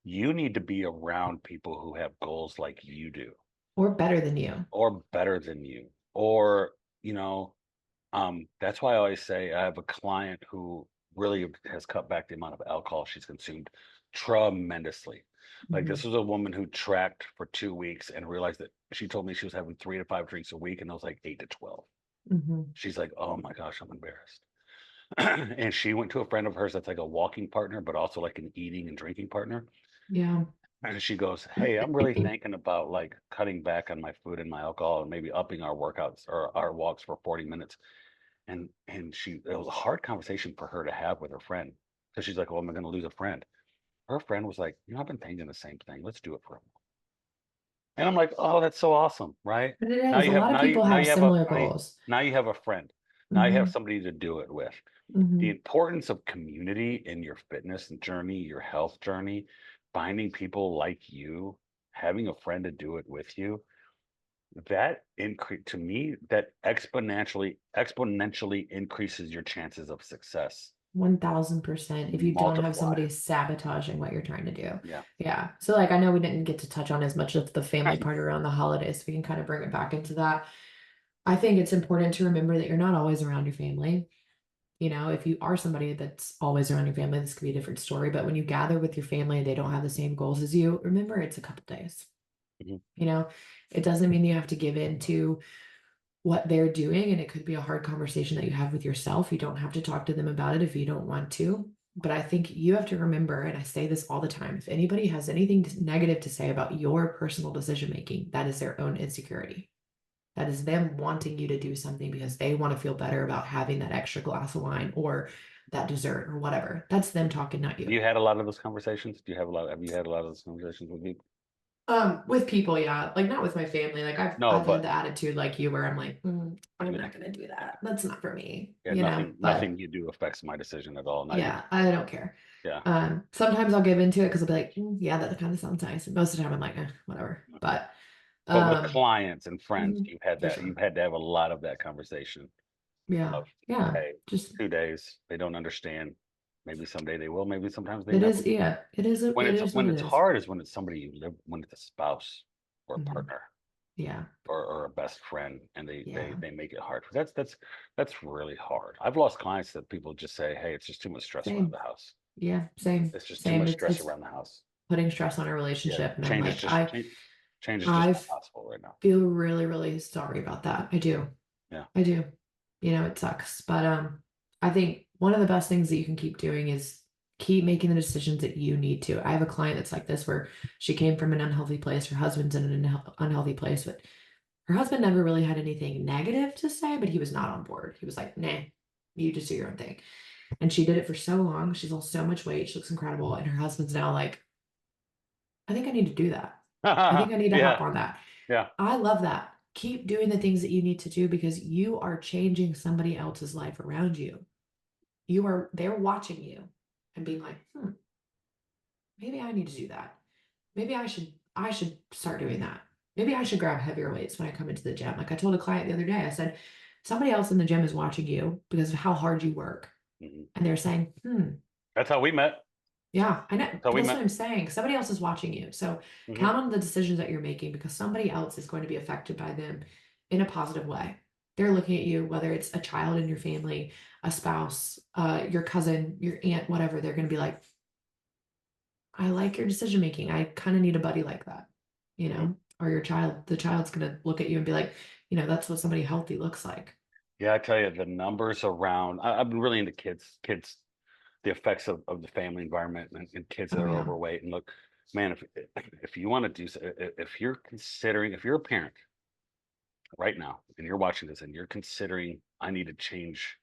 you need to be around people who have goals like you do, Or better than you. or better than you, or you know, that's why I always say I have a client who really has cut back the amount of alcohol she's consumed tremendously. Like Hmm. this was a woman who tracked for 2 weeks and realized that she told me she was having 3 to 5 drinks a week, and it was like 8 to 12. Hmm. She's like, oh my gosh, I'm embarrassed. And she went to a friend of hers that's like a walking partner, but also like an eating and drinking partner. Yeah. And she goes, hey, I'm really thinking about like cutting back on my food and my alcohol and maybe upping our workouts or our walks for 40 minutes. And it was a hard conversation for her to have with her friend because she's like, "Oh, am I going to lose a friend?" Her friend was like, "I've been thinking the same thing. Let's do it for a month." And I'm like, "Oh, that's so awesome, right?" But it is. A lot of people Now have you have a similar goals. now you have a friend. Now you have Hmm. somebody to do it with. The Hmm. importance of community in your fitness journey, your health journey, finding people like you, having a friend to do it with you, that increase to me that exponentially increases your chances of success 1000%. If you don't have multiply. somebody sabotaging what you're trying to do. Yeah. Yeah. So, like, I know we didn't get to touch on as much of the family part around the holidays. So we can kind of bring it back into that. I think it's important to remember that you're not always around your family. You know, if you are somebody that's always around your family, this could be a different story. But when you gather with your family and they don't have the same goals as you, remember it's a couple days. Mhm. You know, it doesn't mean you have to give in to what they're doing. And it could be a hard conversation that you have with yourself. You don't have to talk to them about it if you don't want to. But I think you have to remember, and I say this all the time, if anybody has anything negative to say about your personal decision making, that is their own insecurity. That is them wanting you to do something because they want to feel better about having that extra glass of wine or that dessert or whatever. That's them talking, not you. You had a lot of those conversations. Have you had a lot of those conversations with people? With people, yeah, like not with my family. Like No, I've had but the attitude like you, where I'm like, I'm yeah, not gonna do that. That's not for me, yeah, you know. nothing But you do affects my decision at all. Not even, yeah, I don't care. yeah. Sometimes I'll give into it because I'll be like, yeah, that kind of sounds nice. And most of the time, I'm like, whatever. But But with um, clients and friends, for you've sure, had to have a lot of that conversation yeah, of, yeah. hey, Just 2 days, they don't understand. Maybe someday they will, maybe sometimes they it never is, will. yeah, it is. It is what When it it's is. hard is when it's somebody you live when it's a spouse or a Mhm. partner Yeah, or a best friend and yeah. they make it hard. That's really hard. I've lost clients that people just say, hey, it's just too much stress around Same. the house. Yeah, same, It's just too same. much It's stress it's around the house. putting stress on a Yeah. relationship, and I'm like, I Change is just I not possible right now. feel really, really sorry about that. I do. Yeah. I do. You know, it sucks. But I think one of the best things that you can keep doing is keep making the decisions that you need to. I have a client that's like this where she came from an unhealthy place. Her husband's in an unhealthy place, but her husband never really had anything negative to say, but he was not on board. He was like, nah, You just do your own thing. And she did it for so long. She's lost so much weight. She looks incredible. And her husband's now like, I think I need to do that. I think I need to hop Yeah, on that. yeah. I love that. Keep doing the things that you need to do because you are changing somebody else's life around you. They're watching you and being like, maybe I need to do that. Maybe I should start doing that. Maybe I should grab heavier weights when I come into the gym. Like I told a client the other day, I said, somebody else in the gym is watching you because of how hard you work. Mhm. And they're saying, That's how we met. yeah, I know. That's how But we that's what met. I'm saying. Somebody else is watching you. So Hmm. count on the decisions that you're making because somebody else is going to be affected by them in a positive way. They're looking at you, whether it's a child in your family, a spouse, your cousin, your aunt, whatever. They're going to be like, I like your decision making. I kind of need a buddy like that, Hmm. or the child's going to look at you and be like, that's what somebody healthy looks like. Yeah, I tell you, the numbers around. I've been really into kids, the effects of the family environment and kids that Oh, are yeah. overweight. And look, man, if you want to do, if you're considering, if you're a parent right now and you're watching this and you're considering, I need to change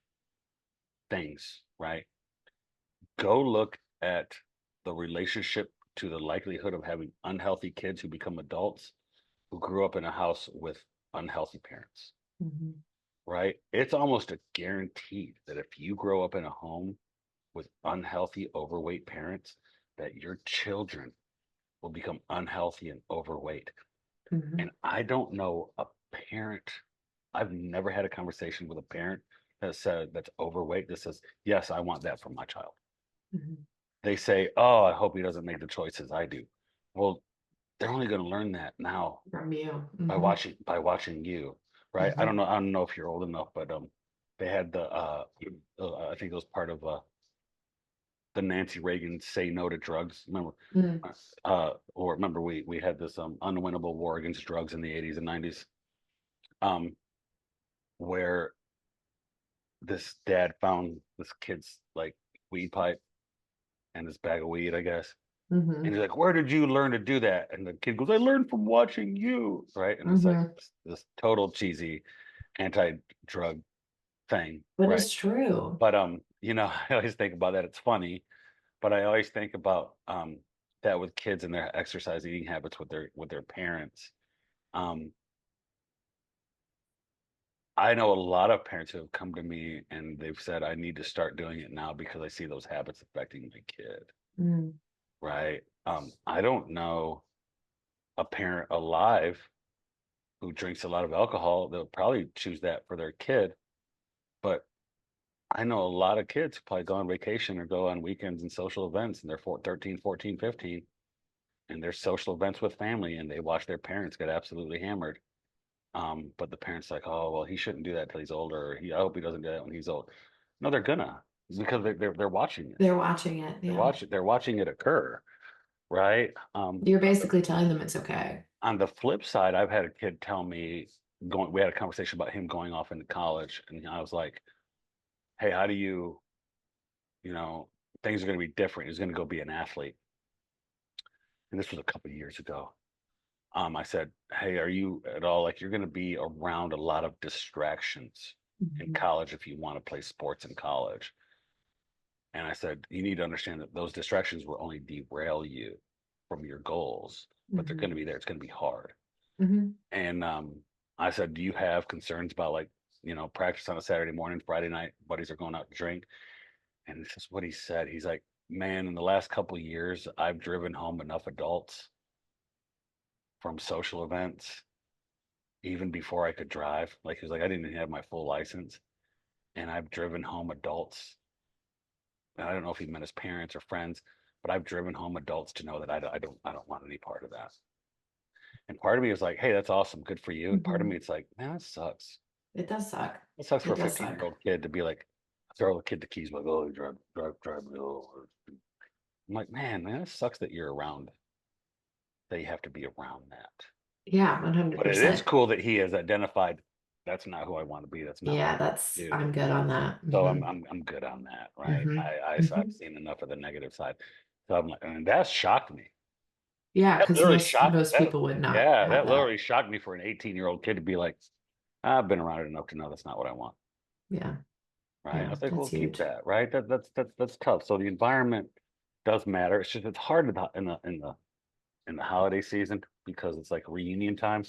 things, right? Go look at the relationship to the likelihood of having unhealthy kids who become adults who grew up in a house with unhealthy parents, Mhm. right? It's almost a guaranteed that if you grow up in a home with unhealthy, overweight parents, that your children will become unhealthy and overweight. Mhm. And I don't know a parent, I've never had a conversation with a parent that said that's overweight that says, yes, I want that for my child. Mhm. They say, oh, I hope he doesn't make the choices I do. Well, they're only going to learn that now From you. by Mhm. watching you, right? Mhm. I don't know if you're old enough, but they had I think it was part of the Nancy Reagan "Say No to Drugs." Remember, Mm. or remember we had this unwinnable war against drugs in the 80s and 90s, um, where this dad found this kid's like weed pipe and this bag of weed, I guess. And Mhm. he's like, "Where did you learn to do that?" And the kid goes, "I learned from watching you." Right? And it's like Mhm. this total cheesy anti-drug thing, But right? it's true. But I always think about that. It's funny, but I always think about that with kids and their exercise eating habits with their parents. Um, I know a lot of parents who have come to me and they've said, "I need to start doing it now because I see those habits affecting my kid." Mm. Right? I don't know a parent alive who drinks a lot of alcohol, they'll probably choose that for their kid. But I know a lot of kids who probably go on vacation or go on weekends and social events and they're 13, 14, 15, and there's social events with family and they watch their parents get absolutely hammered. But the parents like, oh, well, he shouldn't do that till he's older. I hope he doesn't do that when he's old. No, they're gonna because they're watching it. They're watching it. Yeah. They're watching it occur, right? You're basically telling them it's okay. On the flip side, I've had a kid tell me we had a conversation about him going off into college, and I was like, hey, how do you know, things are going to be different. He's going to go be an athlete. And this was a couple of years ago. I said, hey, are you at all like you're going to be around a lot of distractions in Mhm. college if you want to play sports in college? And I said, you need to understand that those distractions will only derail you from your goals, but they're going Mhm. to be there. It's going to be hard. Mhm. And I said, do you have concerns about like, practice on a Saturday morning, Friday night, buddies are going out to drink? And this is what he said. He's like, man, in the last couple of years, I've driven home enough adults from social events, even before I could drive. Like, he was like, I didn't even have my full license. And I've driven home adults. And I don't know if he meant his parents or friends, but I've driven home adults to know that I don't want any part of that. And part of me is like, hey, that's awesome. Good for you. And part of me, Mhm. it's like, man, that sucks. It does suck. It sucks for It a does 15-year suck. old kid to be like, throw the kid the keys, like, oh, drive me over. I'm like, man, it sucks that you're around, that you have to be around that. Yeah, But it is 100%. cool that he has identified that's not who I want to be. That's not what Yeah, I I'm do. good on that. So Hmm. I'm good on that, right? Hmm. I've Hmm. seen enough of the negative side. So I'm like, and that shocked me. Yeah, That because literally most shocked most that. people would not Yeah, have that that. literally shocked me for an 18-year-old kid to be like, I've been around it enough to know that's not what I want. Yeah. right? I Yeah, was like, that's well, keep huge. that, right? That's tough. So the environment does matter. It's just it's hard in the holiday season because it's like reunion time,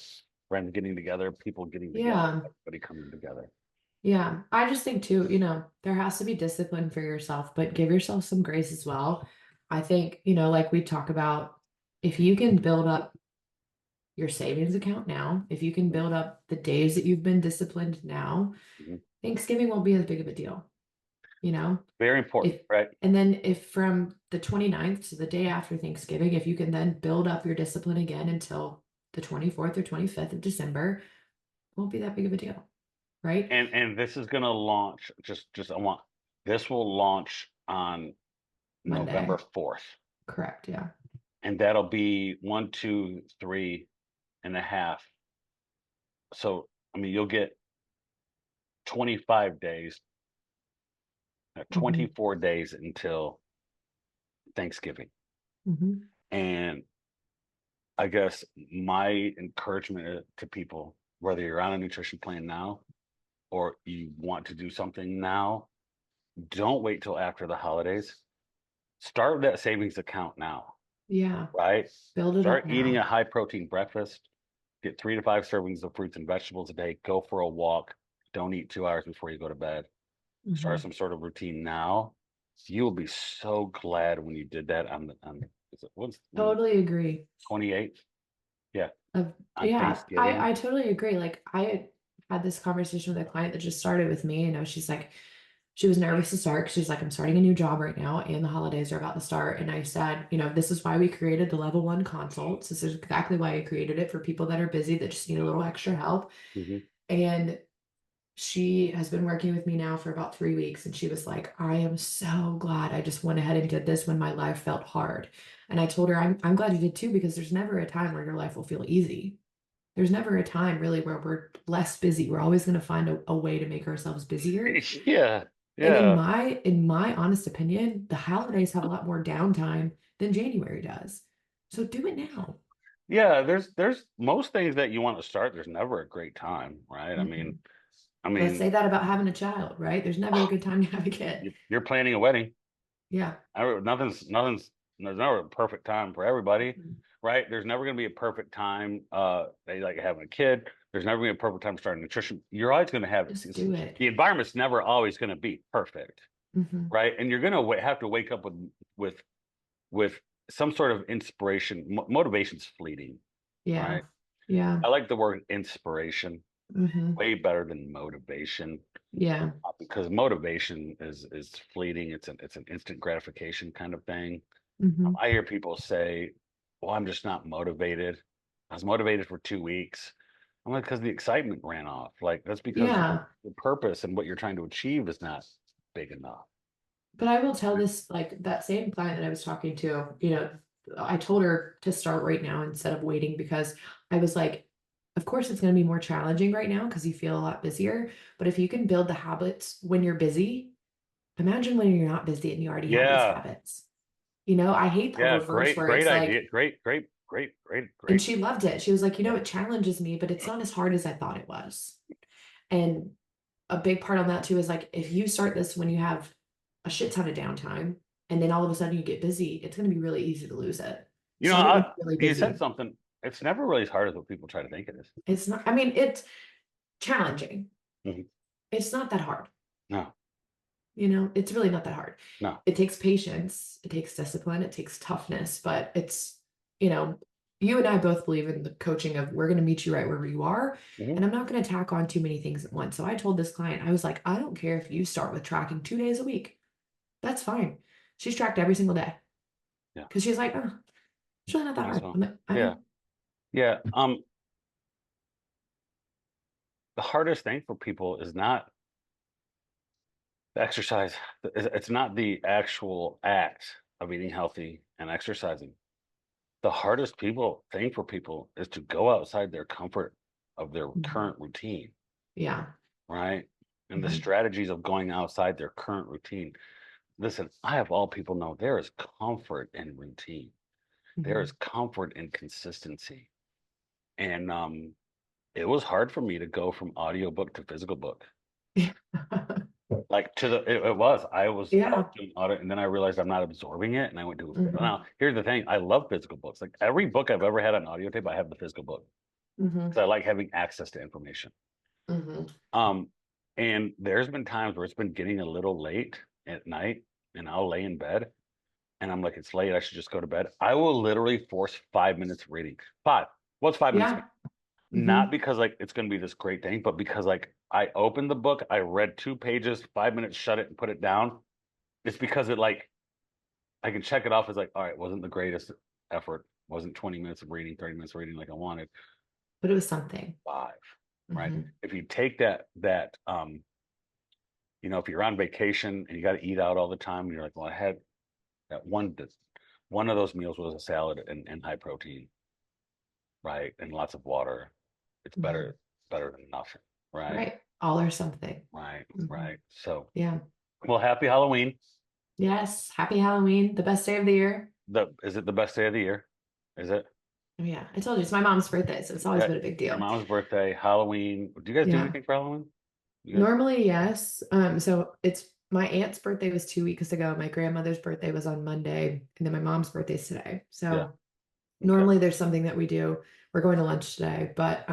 friends getting together, people getting together, Yeah. everybody coming together. Yeah. I just think too, there has to be discipline for yourself, but give yourself some grace as well. I think, like we talk about, if you can build up your savings account now, if you can Mhm, build up the days that you've been disciplined now, mhm. Thanksgiving won't be as big of a deal, you know? Very important, If right? and then if from the 29th to the day after Thanksgiving, if you can then build up your discipline again until the 24th or 25th of December, it won't be that big of a deal, right? And this is gonna launch. Just I want this will launch on November Monday. 4th, Correct. Yeah. and that'll be 1, 2, 3 and a half. So I mean, you'll get 25 days, Hmm. 24 days until Thanksgiving. Hmm. And I guess my encouragement to people, whether you're on a nutrition plan now or you want to do something now, don't wait till after the holidays. Start that savings account now, Yeah. right? Build it up Start eating a now. high protein breakfast. Get 3 to 5 servings of fruits and vegetables a day. Go for a walk. Don't eat 2 hours before you go to bed. Start Hmm. some sort of routine now. You will be so glad when you did that is it, what's when Totally agree. 28th? Yeah, on Yeah, Thanksgiving. I totally agree. Like I had this conversation with a client that just started with me. She's like, she was nervous to start 'cause she's like, I'm starting a new job right now and the holidays are about to start. And I said, this is why we created the level one consults. This is exactly why I created it for people that are busy that just need a little extra help. Hmm. And she has been working with me now for about 3 weeks. And she was like, I am so glad I just went ahead and did this when my life felt hard. And I told her, I'm glad you did too, because there's never a time where your life will feel easy. There's never a time really where we're less busy. We're always going to find a way to make ourselves busier. Yeah, And yeah, in my honest opinion, the holidays have a lot more downtime than January does. So do it now. yeah. There's most things that you want to start. There's never a great time, right? I mean, Mhm. I Let's mean, say that about having a child, right? There's never a good time to have a kid. you're planning a wedding. Yeah. There's never a perfect time for everybody, Mhm. right? There's never going to be a perfect time. They like having a kid. There's never going to be a perfect time starting nutrition. You're always going to have Just do it. the environment's never always going to be perfect, Hmm. right? And you're going to have to wake up with with some sort of inspiration. Motivation's fleeting, Yeah. right? Yeah. I like the word inspiration Hmm. way better than motivation, Yeah. because motivation is fleeting. It's an instant gratification kind of thing. Hmm. I hear people say, "Well, I'm just not motivated. I was motivated for 2 weeks." I'm like, because the excitement ran off. Like that's because Yeah. the purpose and what you're trying to achieve is not big enough. But I will tell this, like that same client that I was talking to, I told her to start right now instead of waiting because I was like, of course it's going to be more challenging right now because you feel a lot busier. But if you can build the habits when you're busy, imagine when you're not busy and you already have these Yeah, habits. I hate that yeah, reverse great, where great it's idea. like, and Great. she loved it. She was like, Yeah. it challenges me, but it's not as hard as I thought it was. And a big part on that too is like if you start this when you have a shit ton of downtime and then all of a sudden you get busy, it's going to be really easy to lose it. Start it when you're really You said busy. something. It's never really as hard as what people try to think it is. It's not, I mean, it's challenging. Mhm. It's not that hard. No, It's really not that hard. no. It takes patience, it takes discipline, it takes toughness, but you know, you and I both believe in the coaching of we're going to meet you right wherever you are. Hmm. And I'm not going to tack on too many things at once. So I told this client, I was like, I don't care if you start with tracking 2 days a week. That's fine. She's tracked every single day Yeah, because she's like, oh, it's really not that that's hard. all. I'm like, I Yeah, know. yeah. The hardest thing for people is not the exercise. It's not the actual act of eating healthy and exercising. The hardest people thing for people is to go outside their comfort of their Mhm. current routine, Yeah. right? And the Hmm. strategies of going outside their current routine. Listen, I have all people know there is comfort in routine. There is Hmm. comfort in consistency. And it was hard for me to go from audiobook to physical book. Like it was. I was Yeah. doing audit, and then I realized I'm not absorbing it, and I went to. Mhm. Now, here's the thing: I love physical books. Like every book I've ever had on audio tape, I have the physical book Mhm. because I like having access to information. Mhm. Um, and there's been times where it's been getting a little late at night, and I'll lay in bed, and I'm like, it's late. I should just go to bed. I will literally force 5 minutes of reading. Five. What's 5 minutes? Yeah. Not Mhm. because like it's going to be this great thing, but because like I opened the book, I read 2 pages, 5 minutes, shut it and put it down. It's because it like I can check it off as like, all right, wasn't the greatest effort, wasn't 20 minutes of reading, 30 minutes of reading like I wanted. But it was something. Five, right? Mhm. If you take if you're on vacation and you got to eat out all the time, and you're like, well, I had that one of those meals was a salad and high protein, right? And lots of water. It's Mhm. better than nothing, right? Right. All or something. Right, Mhm. right. So, Yeah. well, happy Halloween. Yes. Happy Halloween, the best day of the year. Is it the best day of the year? Is it? Oh yeah, I told you it's my mom's birthday, so it's always Yeah, been a big your deal. mom's birthday, Halloween. Do you guys do Yeah. anything for Halloween? You guys? Normally, yes. So it's my aunt's birthday was 2 weeks ago. My grandmother's birthday was on Monday, and then my mom's birthday's today. Yeah. So Okay. normally there's something that we do. We're going to lunch today, but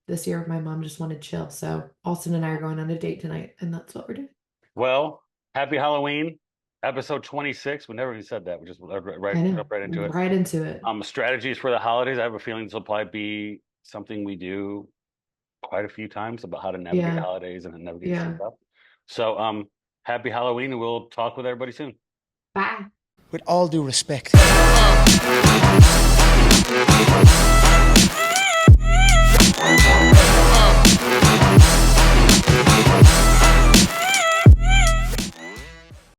this year my mom just wanted chill. So Austin and I are going on a date tonight, and that's what we're doing. Well, happy Halloween, episode 26. We never even said that. We just I know. jump right into it. Right into it. Strategies for the holidays. I have a feeling this will probably be something we do quite a few times about how to navigate Yeah. holidays and navigate Yeah. stuff. So, happy Halloween, and we'll talk with everybody soon. Bye. With all due respect.